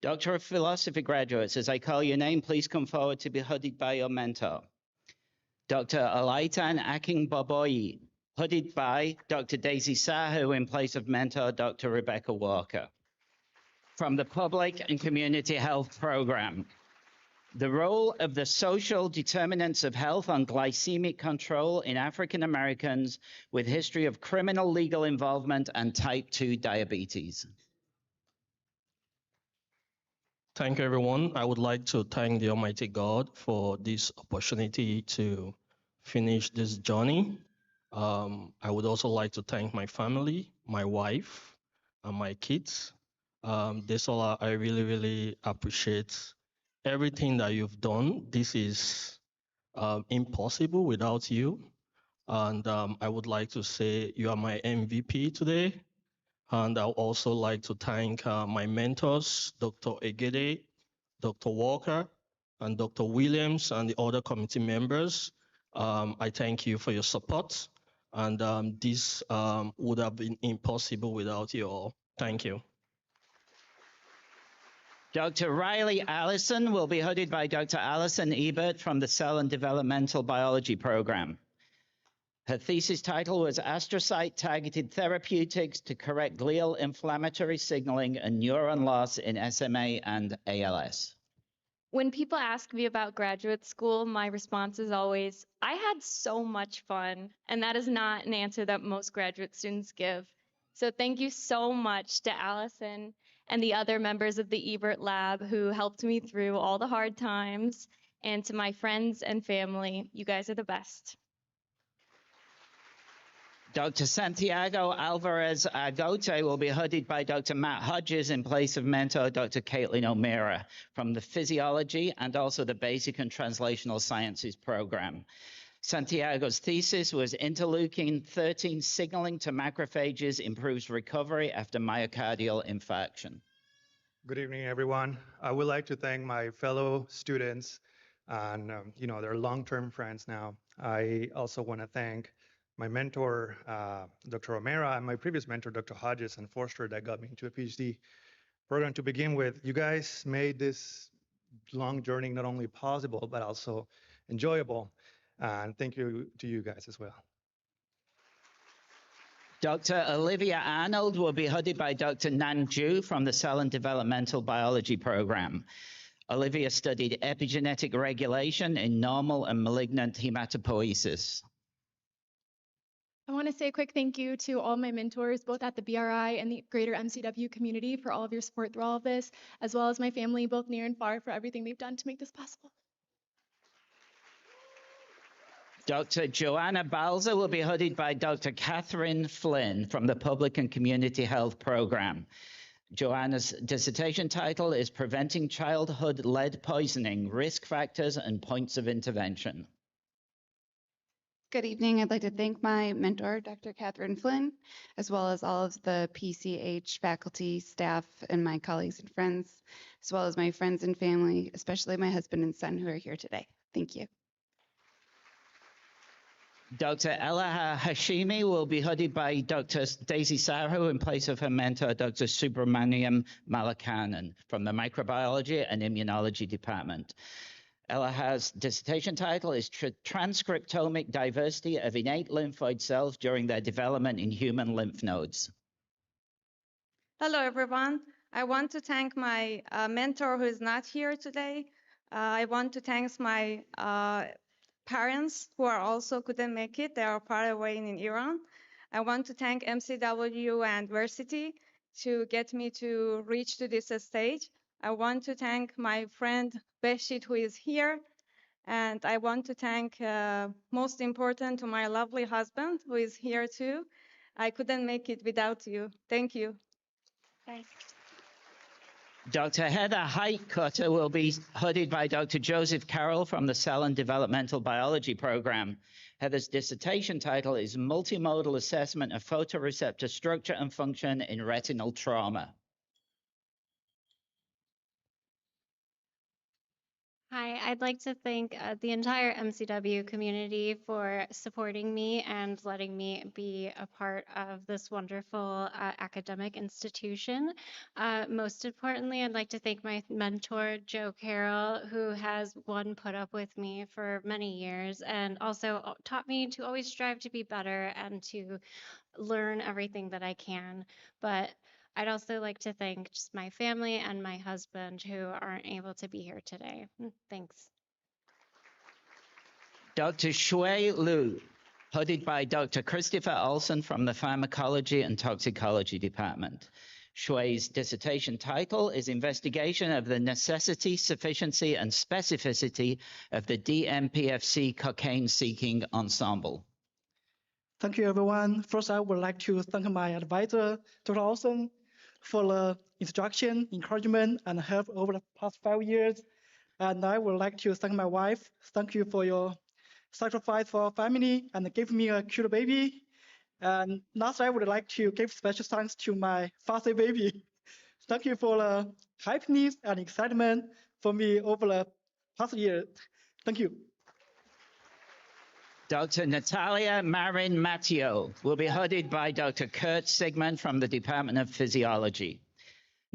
Doctor of Philosophy graduates, as I call your name, please come forward to be hooded by your mentor. Dr. Alaitan Aking Boboyi, hooded by Dr. Daisy Sahu in place of mentor Dr. Rebecca Walker. From the Public and Community Health Program, the role of the social determinants of health on glycemic control in African Americans with history of criminal legal involvement and type 2 diabetes. Thank you, everyone. I would like to thank the Almighty God for this opportunity to finish this journey. I would also like to thank my family, my wife, and my kids. Desola, I really, really appreciate everything that you've done. This is impossible without you. And I would like to say you are my MVP today. And I would also like to thank my mentors, Dr. Egede, Dr. Walker, and Dr. Williams, and the other committee members. I thank you for your support. And this would have been impossible without you all. Thank you. Dr. Riley Allison will be hooded by Dr. Alison Ebert from the Cell and Developmental Biology program. Her thesis title was Astrocyte-Targeted Therapeutics to Correct Glial Inflammatory Signaling and Neuron Loss in SMA and ALS. When people ask me about graduate school, my response is always, I had so much fun. And that is not an answer that most graduate students give. So thank you so much to Allison and the other members of the Ebert Lab who helped me through all the hard times. And to my friends and family, you guys are the best. Dr. Santiago Alvarez Agote will be hooded by Dr. Matt Hodges in place of mentor Dr. Caitlin O'Meara from the Physiology and also the Basic and Translational Sciences program. Santiago's thesis was interleukin-13 signaling to macrophages improves recovery after myocardial infarction. Good evening, everyone. I would like to thank my fellow students and they're long-term friends now. I also want to thank my mentor, Dr. O'Meara, and my previous mentor, Dr. Hodges and Forster, that got me into a PhD program to begin with. You guys made this long journey not only possible, but also enjoyable. And thank you to you guys as well. Dr. Olivia Arnold will be hooded by Dr. Nan Ju from the Cell and Developmental Biology program. Olivia studied epigenetic regulation in normal and malignant hematopoiesis. I want to say a quick thank you to all my mentors, both at the BRI and the greater MCW community, for all of your support through all of this, as well as my family, both near and far, for everything they've done to make this possible. Dr. Joanna Balzer will be hooded by Dr. Catherine Flynn from the Public and Community Health Program. Joanna's dissertation title is Preventing Childhood Lead Poisoning, Risk Factors and Points of Intervention. Good evening. I'd like to thank my mentor, Dr. Catherine Flynn, as well as all of the PCH faculty, staff, and my colleagues and friends, as well as my friends and family, especially my husband and son who are here today. Thank you. Dr. Ella Hashimi will be hooded by Dr. Daisy Sahu in place of her mentor, Dr. Subramaniam Malakanan from the Microbiology and Immunology Department. Elaha's dissertation title is Transcriptomic Diversity of Innate Lymphoid Cells During Their Development in Human Lymph Nodes. Hello, everyone. I want to thank my mentor who is not here today. I want to thank my parents who are also couldn't make it. They are far away in Iran. I want to thank MCW and Varsity to get me to reach to this stage. I want to thank my friend Beshit who is here. And I want to thank, most important, to my lovely husband who is here too. I couldn't make it without you. Thank you. Thanks. Dr. Heather Heitkutter will be hooded by Dr. Joseph Carroll from the Cell and Developmental Biology program. Heather's dissertation title is Multimodal Assessment of Photoreceptor Structure and Function in Retinal Trauma. Hi, I'd like to thank the entire MCW community for supporting me and letting me be a part of this wonderful academic institution. Most importantly, I'd like to thank my mentor, Joe Carroll, who has put up with me for many years and also taught me to always strive to be better and to learn everything that I can. But I'd also like to thank just my family and my husband who aren't able to be here today. Thanks. Dr. Shui Lu, hooded by Dr. Christopher Olson from the Pharmacology and Toxicology Department. Shui's dissertation title is Investigation of the Necessity, Sufficiency, and Specificity of the DMPFC Cocaine-Seeking Ensemble. Thank you, everyone. First, I would like to thank my advisor, Dr. Olson, for the instruction, encouragement, and help over the past 5 years. And I would like to thank my wife. Thank you for your sacrifice for our family and give me a cute baby. And last, I would like to give special thanks to my father baby. Thank you for the happiness and excitement for me over the past year. Thank you. Dr. Natalia Marin Matteo will be hooded by Dr. Kurt Sigmund from the Department of Physiology.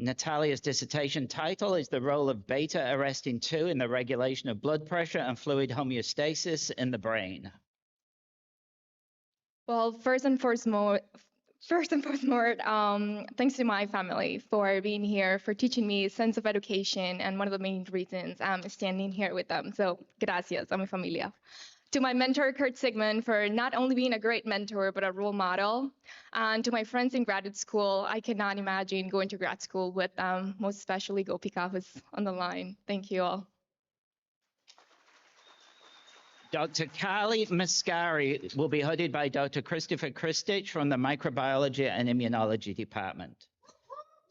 Natalia's dissertation title is The Role of Beta-Arrestin 2 in the Regulation of Blood Pressure and Fluid Homeostasis in the Brain. Well, first and foremost, thanks to my family for being here, for teaching me a sense of education, and one of the main reasons I'm standing here with them. So, gracias a mi familia. To my mentor, Kurt Sigmund, for not only being a great mentor, but a role model. And to my friends in graduate school, I cannot imagine going to grad school with them, most especially Gopika, who's on the line. Thank you all. Dr. Kali Mascari will be hooded by Dr. Christopher Kristich from the Microbiology and Immunology Department.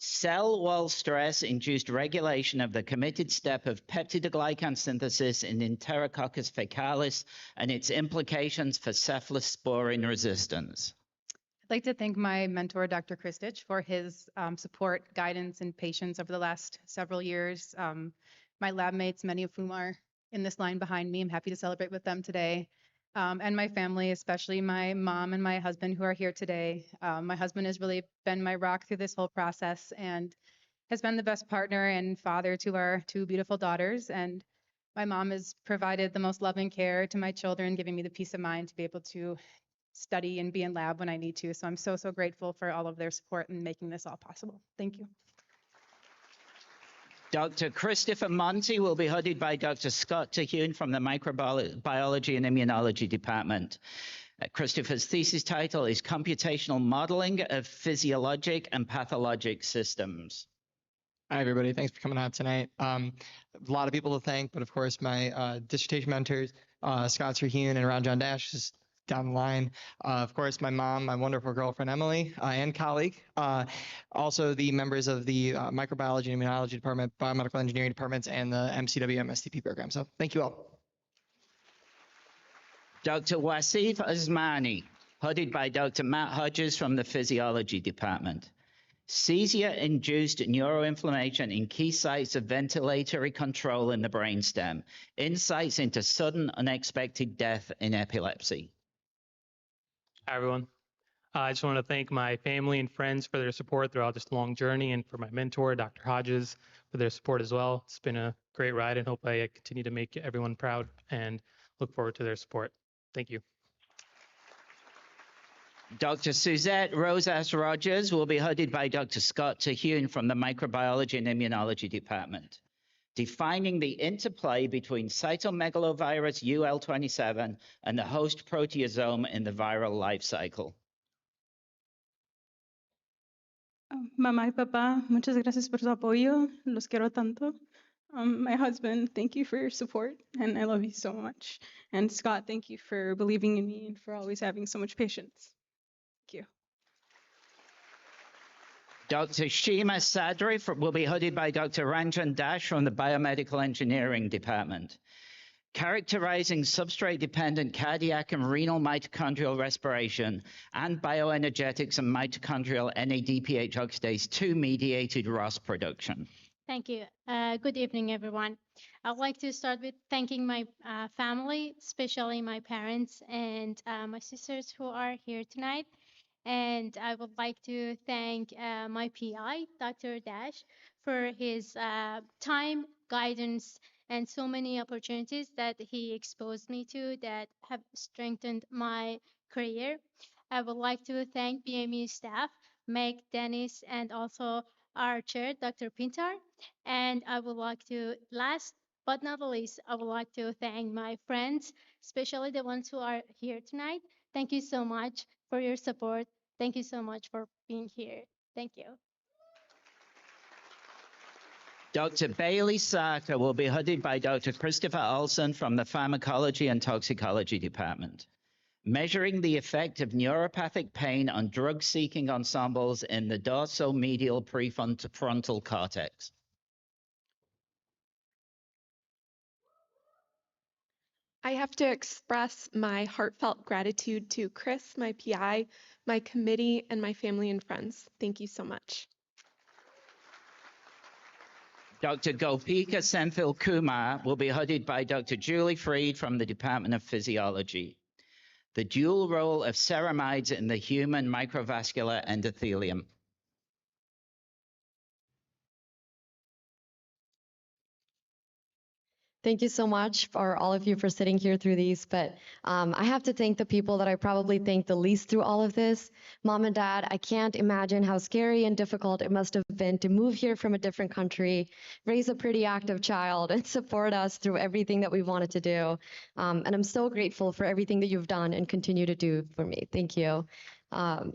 Cell wall stress induced regulation of the committed step of peptidoglycan synthesis in Enterococcus faecalis and its implications for cephalosporin resistance. I'd like to thank my mentor, Dr. Kristich, for his support, guidance, and patience over the last several years. My lab mates, many of whom are in this line behind me, I'm happy to celebrate with them today. And my family, especially my mom and my husband who are here today. My husband has really been my rock through this whole process and has been the best partner and father to our two beautiful daughters. And my mom has provided the most loving care to my children, giving me the peace of mind to be able to study and be in lab when I need to. So I'm so grateful for all of their support in making this all possible. Thank you. Dr. Christopher Monti will be hooded by Dr. Scott Terhune from the Microbiology and Immunology Department. Christopher's thesis title is Computational Modeling of Physiologic and Pathologic Systems. Hi, everybody. Thanks for coming out tonight. A lot of people to thank, but of course, my dissertation mentors, Scott Terhune and Ron John Dash, is down the line. Of course, my mom, my wonderful girlfriend, Emily, and colleague. Also, the members of the Microbiology and Immunology Department, Biomedical Engineering Departments, and the MCW MSTP program. So thank you all. Dr. Wasif Osmani, hooded by Dr. Matt Hodges from the Physiology Department. Seizure-induced neuroinflammation in key sites of ventilatory control in the brainstem. Insights into sudden unexpected death in epilepsy. Hi, everyone. I just want to thank my family and friends for their support throughout this long journey, and for my mentor, Dr. Hodges, for their support as well. It's been a great ride, and hope I continue to make everyone proud, and look forward to their support. Thank you. Dr. Suzette Rosas Rogers will be hooded by Dr. Scott Terhune from the Microbiology and Immunology Department. Defining the interplay between cytomegalovirus UL27 and the host proteasome in the viral life cycle. Mamá y papá, muchas gracias por su apoyo. Los quiero tanto. My husband, thank you for your support, and I love you so much. And Scott, thank you for believing in me and for always having so much patience. Thank you. Dr. Shima Sadri will be hooded by Dr. Ranjan Dash from the Biomedical Engineering Department. Characterizing substrate-dependent cardiac and renal mitochondrial respiration and bioenergetics and mitochondrial NADPH oxidase 2-mediated ROS production. Thank you. Good evening, everyone. I'd like to start with thanking my family, especially my parents and my sisters who are here tonight. And I would like to thank my PI, Dr. Dash, for his time, guidance, and so many opportunities that he exposed me to that have strengthened my career. I would like to thank BME staff, Meg, Dennis, and also our chair, Dr. Pintar. And I would like to, last but not least, I would like to thank my friends, especially the ones who are here tonight. Thank you so much for your support. Thank you so much for being here. Thank you. Dr. Bailey Sarker will be hooded by Dr. Christopher Olson from the Pharmacology and Toxicology Department. Measuring the effect of neuropathic pain on drug-seeking ensembles in the dorsomedial prefrontal cortex. I have to express my heartfelt gratitude to Chris, my PI, my committee, and my family and friends. Thank you so much. Dr. Gopika Senthil Kumar will be hooded by Dr. Julie Freed from the Department of Physiology. The dual role of ceramides in the human microvascular endothelium. Thank you so much for all of you for sitting here through these. But I have to thank the people that I probably thank the least through all of this. Mom and Dad, I can't imagine how scary and difficult it must have been to move here from a different country, raise a pretty active child, and support us through everything that we wanted to do. And I'm so grateful for everything that you've done and continue to do for me. Thank you. Um,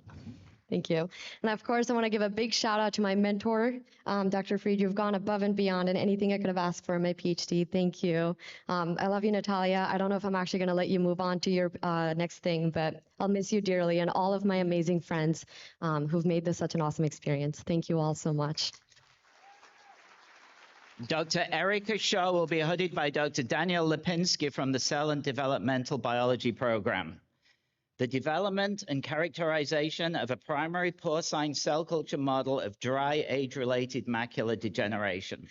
Thank you. And of course, I want to give a big shout out to my mentor, Dr. Fried. You've gone above and beyond in anything I could have asked for in my PhD. Thank you. I love you, Natalia. I don't know if I'm actually going to let you move on to your next thing, but I'll miss you dearly and all of my amazing friends who've made this such an awesome experience. Thank you all so much. Dr. Erica Shaw will be hooded by Dr. Daniel Lipinski from the Cell and Developmental Biology Program. The development and characterization of a primary porcine cell culture model of dry age-related macular degeneration.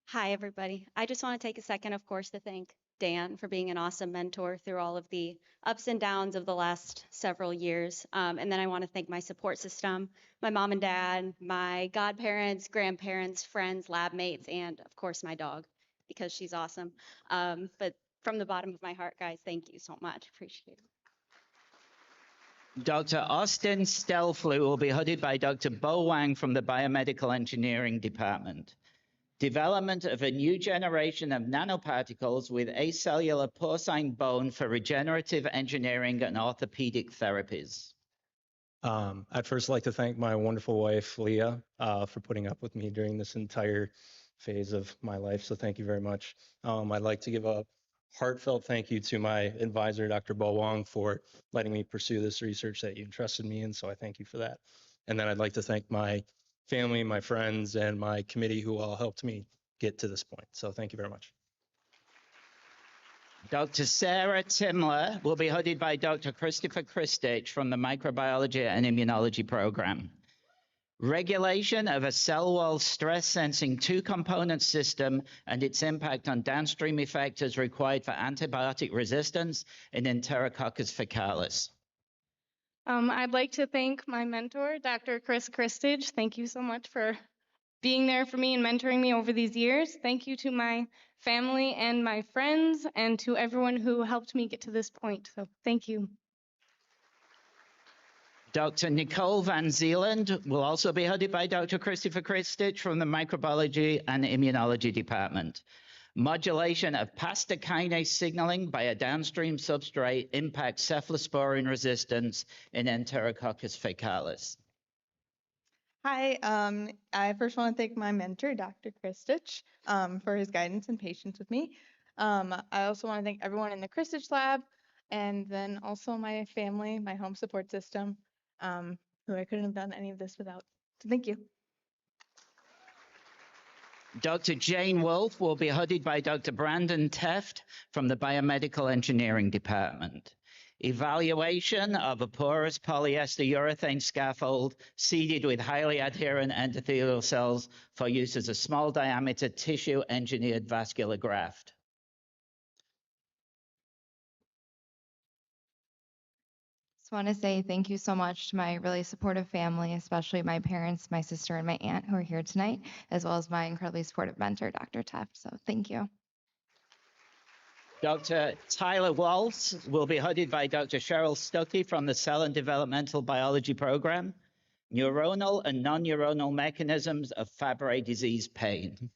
Hi, everybody. I just want to take a second, of course, to thank Dan for being an awesome mentor through all of the ups and downs of the last several years. And then I want to thank my support system, my mom and dad, my godparents, grandparents, friends, lab mates, and of course, my dog, because she's awesome. But from the bottom of my heart, guys, thank you so much. Appreciate it. Dr. Austin Stelflu will be hooded by Dr. Bo Wang from the Biomedical Engineering Department. Development of a new generation of nanoparticles with acellular porcine bone for regenerative engineering and orthopedic therapies. I'd first like to thank my wonderful wife, Leah, for putting up with me during this entire phase of my life. So thank you very much. I'd like to give a heartfelt thank you to my advisor, Dr. Bo Wang, for letting me pursue this research that you entrusted me in. So I thank you for that. And then I'd like to thank my family, my friends, and my committee who all helped me get to this point. So thank you very much. Dr. Sarah Timler will be hooded by Dr. Christopher Christich from the Microbiology and Immunology Program. Regulation of a cell wall stress sensing two-component system and its impact on downstream effectors required for antibiotic resistance in Enterococcus faecalis. I'd like to thank my mentor, Dr. Chris Christich. Thank you so much for being there for me and mentoring me over these years. Thank you to my family and my friends and to everyone who helped me get to this point. So thank you. Dr. Nicole Van Zeeland will also be hooded by Dr. Christopher Christich from the Microbiology and Immunology Department. Modulation of pasta kinase signaling by a downstream substrate impacts cephalosporin resistance in Enterococcus faecalis. Hi, I first want to thank my mentor, Dr. Christich, for his guidance and patience with me. I also want to thank everyone in the Christich lab, and then also my family, my home support system, who I couldn't have done any of this without. So thank you. Dr. Jane Wolfe will be hooded by Dr. Brandon Teft from the Biomedical Engineering Department. Evaluation of a porous polyester urethane scaffold seeded with highly adherent endothelial cells for use as a small diameter tissue engineered vascular graft. Just want to say thank you so much to my really supportive family, especially my parents, my sister, and my aunt who are here tonight, as well as my incredibly supportive mentor, Dr. Teft. So thank you. Dr. Tyler Waltz will be hooded by Dr. Cheryl Stuckey from the Cell and Developmental Biology Program, Neuronal and Non-Neuronal Mechanisms of Fabry Disease Pain.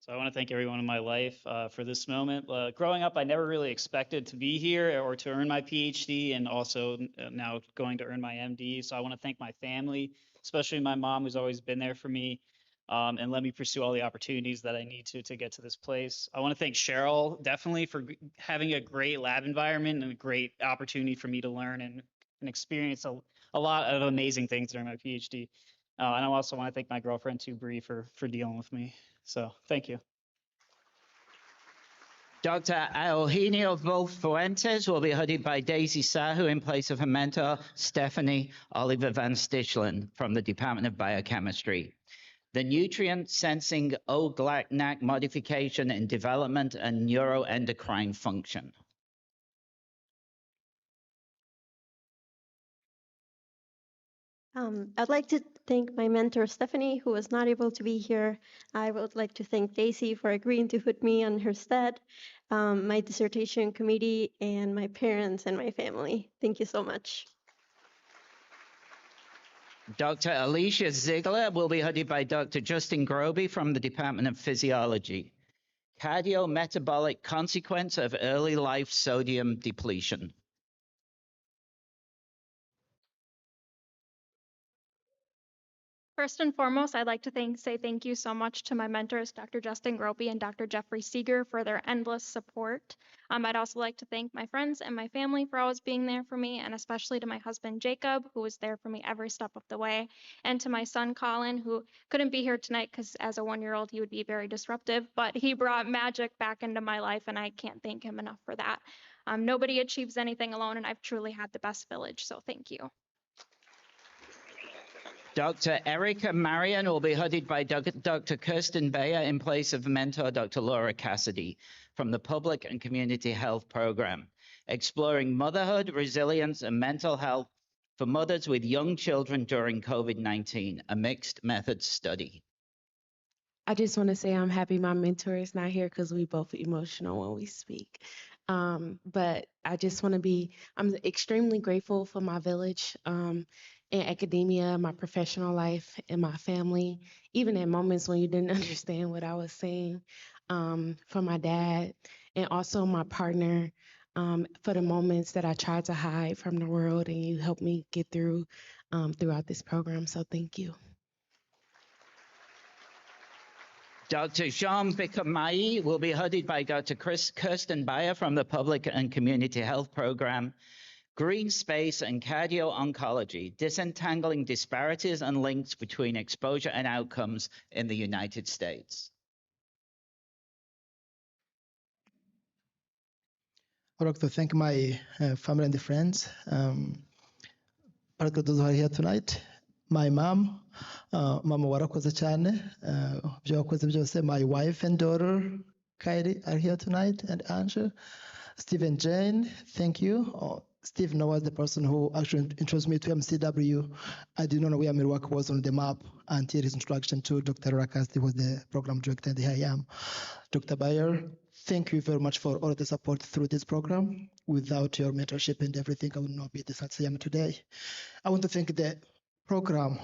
So I want to thank everyone in my life for this moment. Growing up, I never really expected to be here or to earn my PhD, and also now going to earn my MD. So I want to thank my family, especially my mom, who's always been there for me, and let me pursue all the opportunities that I need to get to this place. I want to thank Cheryl, definitely, for having a great lab environment and a great opportunity for me to learn and experience a lot of amazing things during my PhD. And I also want to thank my girlfriend, too, Bree, for dealing with me. So thank you. Dr. Eugenio Fuentes will be hooded by Daisy Sahu in place of her mentor, Stephanie Oliver Van Stichelen from the Department of Biochemistry. The nutrient sensing O-GLAC-NAC modification in development and neuroendocrine function. I'd like to thank my mentor, Stephanie, who was not able to be here. I would like to thank Daisy for agreeing to put me on her stead, my dissertation committee, and my parents and my family. Thank you so much. Dr. Alicia Ziegler will be headed by Dr. Justin Groby from the Department of Physiology. Cardiometabolic consequence of early life sodium depletion. First and foremost, I'd like to say thank you so much to my mentors, Dr. Justin Gropey and Dr. Jeffrey Seeger, for their endless support. I'd also like to thank my friends and my family for always being there for me, and especially to my husband, Jacob, who was there for me every step of the way, and to my son, Colin, who couldn't be here tonight because as a 1-year-old, he would be very disruptive, but he brought magic back into my life, and I can't thank him enough for that. Nobody achieves anything alone, and I've truly had the best village, so thank you. Dr. Erica Marion will be headed by Dr. Kirsten Bayer in place of mentor Dr. Laura Cassidy from the Public and Community Health Program, exploring motherhood, resilience, and mental health for mothers with young children during COVID-19, a mixed methods study. I just want to say I'm happy my mentor is not here because we both emotional when we speak. But I just want to I'm extremely grateful for my village in academia, my professional life, and my family, even in moments when you didn't understand what I was saying, for my dad, and also my partner, for the moments that I tried to hide from the world, and you helped me get through throughout this program. So thank you. Dr. Jean Bicamai will be headed by Dr. Kirsten Bayer from the Public and Community Health Program, Green Space and Cardio-Oncology, disentangling disparities and links between exposure and outcomes in the United States. I'd like to thank my family and friends, particularly those who are here tonight. My mom, mama warakoze cyane, ibyo wakoze byose. My wife and daughter, Kylie, are here tonight, and Angela. Stephen Jane, thank you. Steve was the person who actually introduced me to MCW. I did not know where Milwaukee was on the map until his introduction to Dr. Rakas. He was the program director, and here I am. Dr. Bayer, thank you very much for all the support through this program. Without your mentorship and everything, I would not be the success I am today. I want to thank the program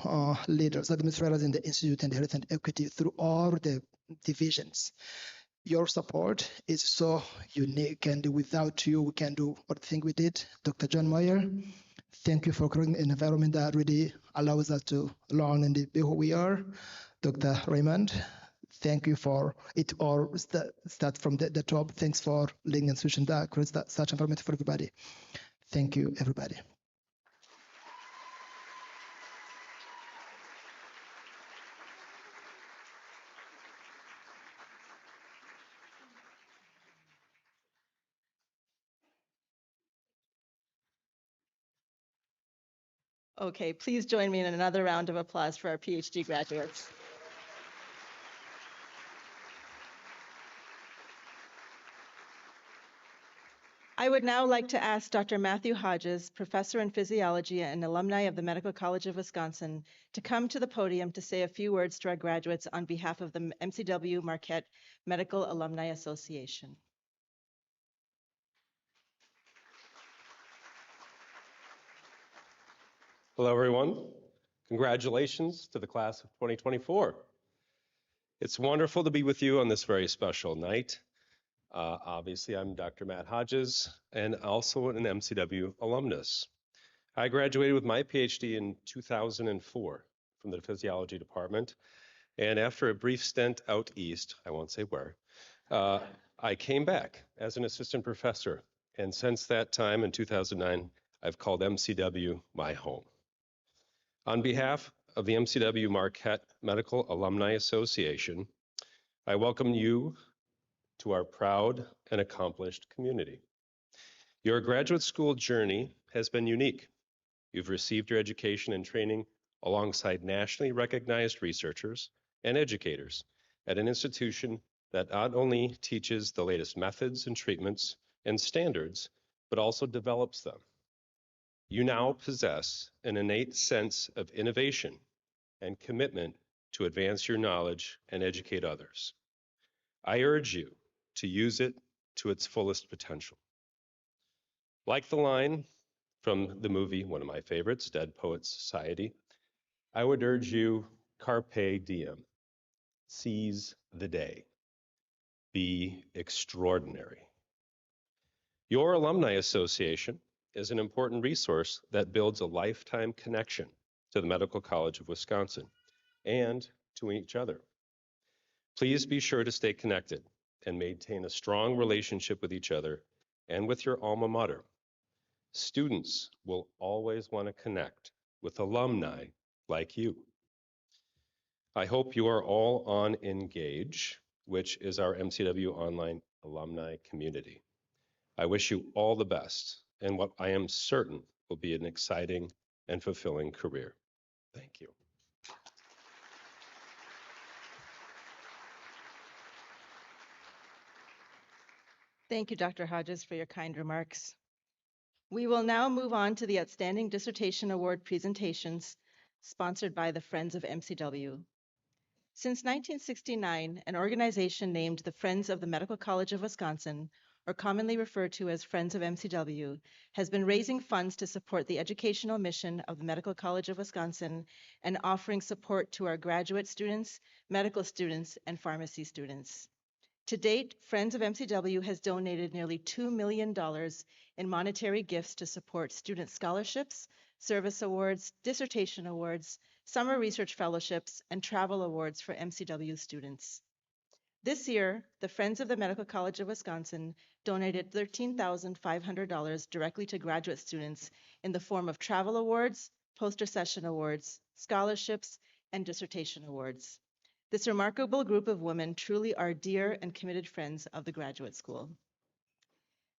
leaders, administrators in the Institute and Health and Equity through all the divisions. Your support is so unique, and without you, we can't do what I think we did. Dr. John Moyer, thank you for creating an environment that really allows us to learn and be who we are. Dr. Raymond, thank you for it all. Start from the top. Thanks for leading and switching that creates such environment for everybody. Thank you, everybody. Okay, please join me in another round of applause for our PhD graduates. I would now like to ask Dr. Matthew Hodges, professor in physiology and alumni of the Medical College of Wisconsin, to come to the podium to say a few words to our graduates on behalf of the MCW Marquette Medical Alumni Association. Hello, everyone. Congratulations to the class of 2024. It's wonderful to be with you on this very special night. Obviously, I'm Dr. Matt Hodges and also an MCW alumnus. I graduated with my PhD in 2004 from the physiology department. And after a brief stint out east, I won't say where, I came back as an assistant professor. And since that time in 2009, I've called MCW my home. On behalf of the MCW Marquette Medical Alumni Association, I welcome you to our proud and accomplished community. Your graduate school journey has been unique. You've received your education and training alongside nationally recognized researchers and educators at an institution that not only teaches the latest methods and treatments and standards, but also develops them. You now possess an innate sense of innovation and commitment to advance your knowledge and educate others. I urge you to use it to its fullest potential. Like the line from the movie, one of my favorites, Dead Poets Society, I would urge you, carpe diem, seize the day, be extraordinary. Your Alumni Association is an important resource that builds a lifetime connection to the Medical College of Wisconsin and to each other. Please be sure to stay connected and maintain a strong relationship with each other and with your alma mater. Students will always want to connect with alumni like you. I hope you are all on Engage, which is our MCW online alumni community. I wish you all the best in what I am certain will be an exciting and fulfilling career. Thank you. Thank you, Dr. Hodges, for your kind remarks. We will now move on to the Outstanding Dissertation Award presentations sponsored by the Friends of MCW. Since 1969, an organization named the Friends of the Medical College of Wisconsin, or commonly referred to as Friends of MCW, has been raising funds to support the educational mission of the Medical College of Wisconsin and offering support to our graduate students, medical students, and pharmacy students. To date, Friends of MCW has donated nearly $2 million in monetary gifts to support student scholarships, service awards, dissertation awards, summer research fellowships, and travel awards for MCW students. This year, the Friends of the Medical College of Wisconsin donated $13,500 directly to graduate students in the form of travel awards, poster session awards, scholarships, and dissertation awards. This remarkable group of women truly are dear and committed friends of the graduate school.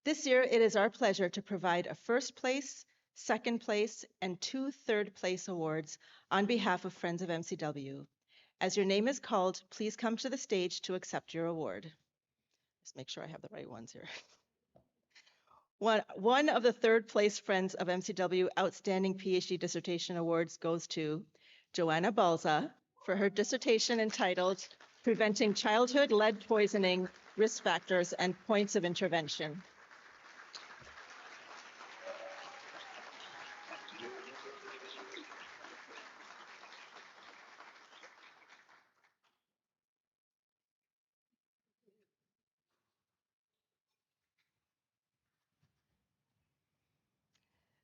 This year, it is our pleasure to provide a first place, second place, and 2 third place awards on behalf of Friends of MCW. As your name is called, please come to the stage to accept your award. Let's make sure I have the right ones here. One of the third place Friends of MCW Outstanding PhD Dissertation Awards goes to Joanna Balza for her dissertation entitled Preventing Childhood Lead Poisoning, Risk Factors, and Points of Intervention.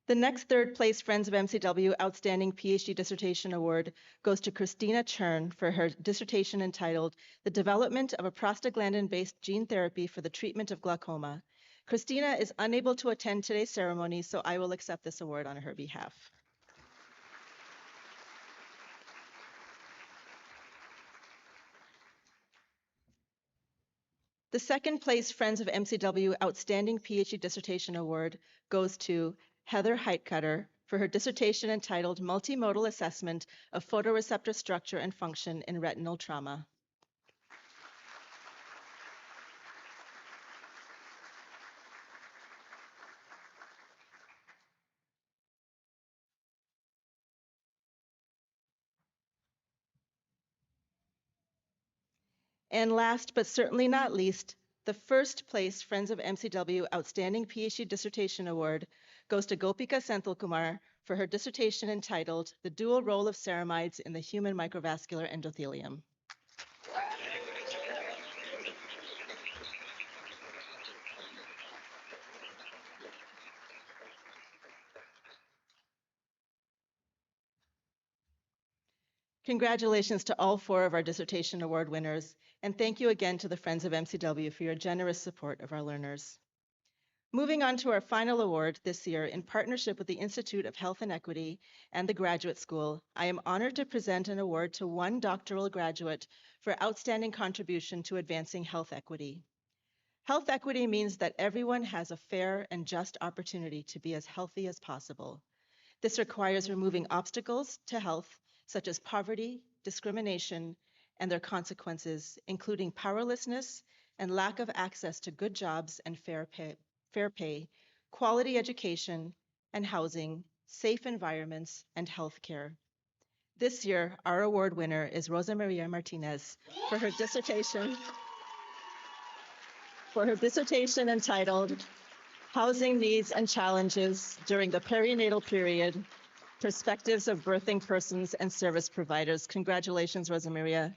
The next third place Friends of MCW Outstanding PhD Dissertation Award goes to Christina Chern for her dissertation entitled The Development of a Prostaglandin-Based Gene Therapy for the Treatment of Glaucoma. Christina is unable to attend today's ceremony, so I will accept this award on her behalf. The second place Friends of MCW Outstanding PhD Dissertation Award goes to Heather Heitcutter for her dissertation entitled Multimodal Assessment of Photoreceptor Structure and Function in Retinal Trauma. And last but certainly not least, the first place Friends of MCW Outstanding PhD Dissertation Award goes to Gopika Senthilkumar for her dissertation entitled The Dual Role of Ceramides in the Human Microvascular Endothelium. Congratulations to all 4 of our dissertation award winners, and thank you again to the Friends of MCW for your generous support of our learners. Moving on to our final award this year, in partnership with the Institute of Health and Equity and the Graduate School, I am honored to present an award to one doctoral graduate for outstanding contribution to advancing health equity. Health equity means that everyone has a fair and just opportunity to be as healthy as possible. This requires removing obstacles to health, such as poverty, discrimination, and their consequences, including powerlessness and lack of access to good jobs and fair pay, quality education, and housing, safe environments, and healthcare. This year, our award winner is Rosa Maria Martinez for her dissertation entitled Housing Needs and Challenges During the Perinatal Period, Perspectives of Birthing Persons and Service Providers. Congratulations, Rosa Maria.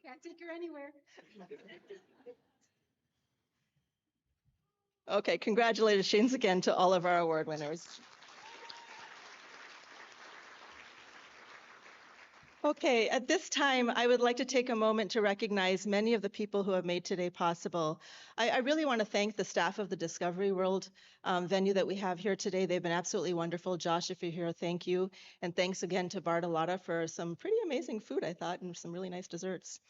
Can't take her anywhere. Okay, congratulations again to all of our award winners. Okay, at this time, I would like to take a moment to recognize many of the people who have made today possible. I really want to thank the staff of the Discovery World venue that we have here today. They've been absolutely wonderful. Josh, if you're here, thank you. And thanks again to Bartolotta for some pretty amazing food, I thought, and some really nice desserts.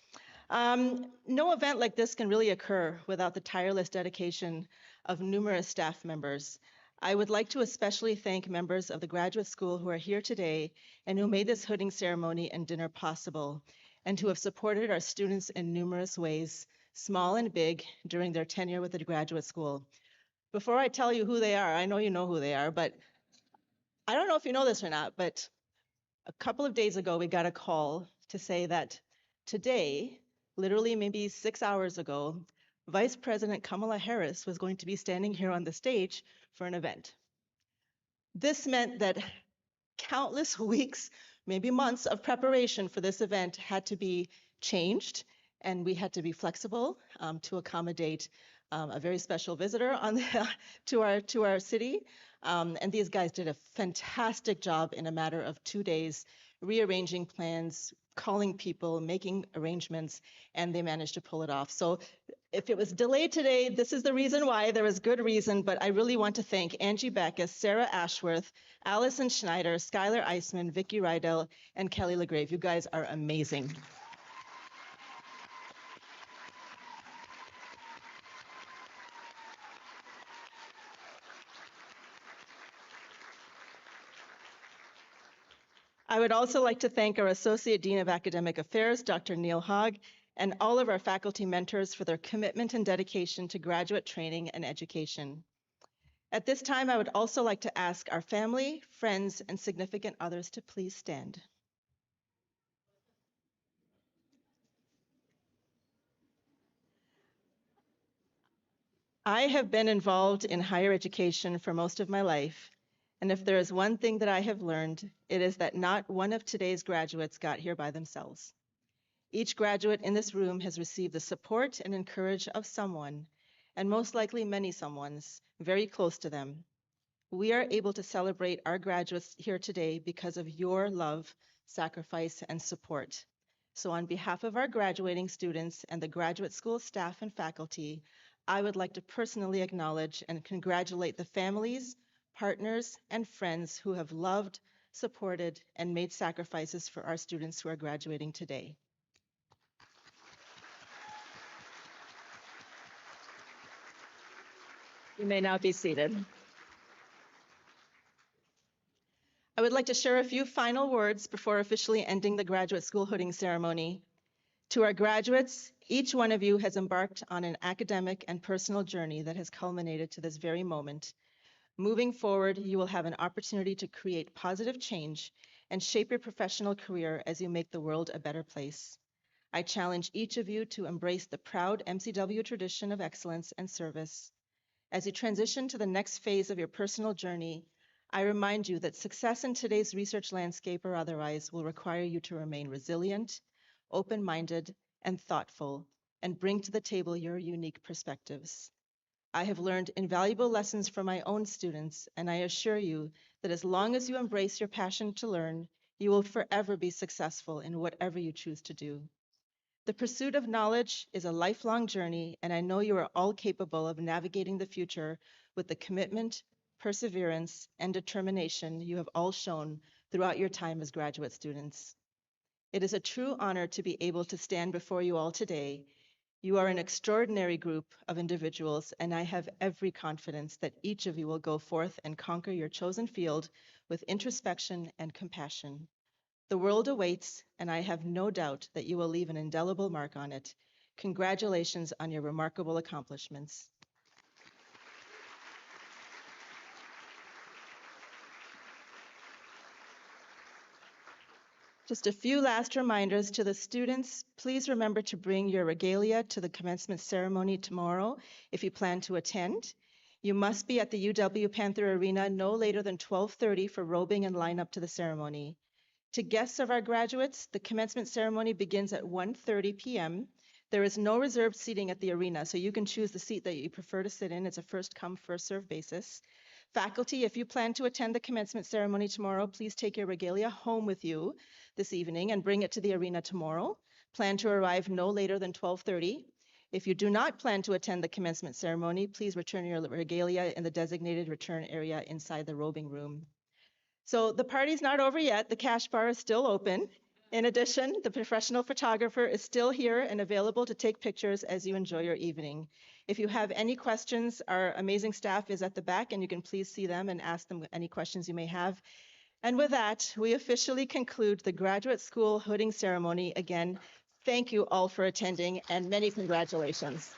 No event like this can really occur without the tireless dedication of numerous staff members. I would like to especially thank members of the graduate school who are here today and who made this hooding ceremony and dinner possible, and who have supported our students in numerous ways, small and big, during their tenure with the graduate school. Before I tell you who they are, I know you know who they are, but I don't know if you know this or not, but a couple of days ago, we got a call to say that today, literally maybe 6 hours ago, Vice President Kamala Harris was going to be standing here on the stage for an event. This meant that countless weeks, maybe months of preparation for this event had to be changed, and we had to be flexible to accommodate a very special visitor to our city. And these guys did a fantastic job in a matter of 2 days, rearranging plans, calling people, making arrangements, and they managed to pull it off. So if it was delayed today, this is the reason why. There was good reason, but I really want to thank Angie Backus, Sarah Ashworth, Allison Schneider, Skylar Eisman, Vicki Rydell, and Kelly LaGrave. You guys are amazing. I would also like to thank our Associate Dean of Academic Affairs, Dr. Neil Hogg, and all of our faculty mentors for their commitment and dedication to graduate training and education. At this time, I would also like to ask our family, friends, and significant others to please stand. I have been involved in higher education for most of my life, and if there is one thing that I have learned, it is that not one of today's graduates got here by themselves. Each graduate in this room has received the support and encouragement of someone, and most likely many someones, very close to them. We are able to celebrate our graduates here today because of your love, sacrifice, and support. So on behalf of our graduating students and the graduate school staff and faculty, I would like to personally acknowledge and congratulate the families, partners, and friends who have loved, supported, and made sacrifices for our students who are graduating today. You may now be seated. I would like to share a few final words before officially ending the graduate school hooding ceremony. To our graduates, each one of you has embarked on an academic and personal journey that has culminated to this very moment. Moving forward, you will have an opportunity to create positive change and shape your professional career as you make the world a better place. I challenge each of you to embrace the proud MCW tradition of excellence and service. As you transition to the next phase of your personal journey, I remind you that success in today's research landscape or otherwise will require you to remain resilient, open-minded, and thoughtful, and bring to the table your unique perspectives. I have learned invaluable lessons from my own students, and I assure you that as long as you embrace your passion to learn, you will forever be successful in whatever you choose to do. The pursuit of knowledge is a lifelong journey, and I know you are all capable of navigating the future with the commitment, perseverance, and determination you have all shown throughout your time as graduate students. It is a true honor to be able to stand before you all today. You are an extraordinary group of individuals, and I have every confidence that each of you will go forth and conquer your chosen field with introspection and compassion. The world awaits, and I have no doubt that you will leave an indelible mark on it. Congratulations on your remarkable accomplishments. Just a few last reminders to the students. Please remember to bring your regalia to the commencement ceremony tomorrow if you plan to attend. You must be at the UW Panther Arena no later than 12:30 for robing and line up to the ceremony. To guests of our graduates, the commencement ceremony begins at 1:30 p.m. There is no reserved seating at the arena, so you can choose the seat that you prefer to sit in. It's a first come, first served basis. Faculty, if you plan to attend the commencement ceremony tomorrow, please take your regalia home with you this evening and bring it to the arena tomorrow. Plan to arrive no later than 12:30. If you do not plan to attend the commencement ceremony, please return your regalia in the designated return area inside the robing room. So the party's not over yet. The cash bar is still open. In addition, the professional photographer is still here and available to take pictures as you enjoy your evening. If you have any questions, our amazing staff is at the back, and you can please see them and ask them any questions you may have. And with that, we officially conclude the graduate school hooding ceremony. Again, thank you all for attending, and many congratulations.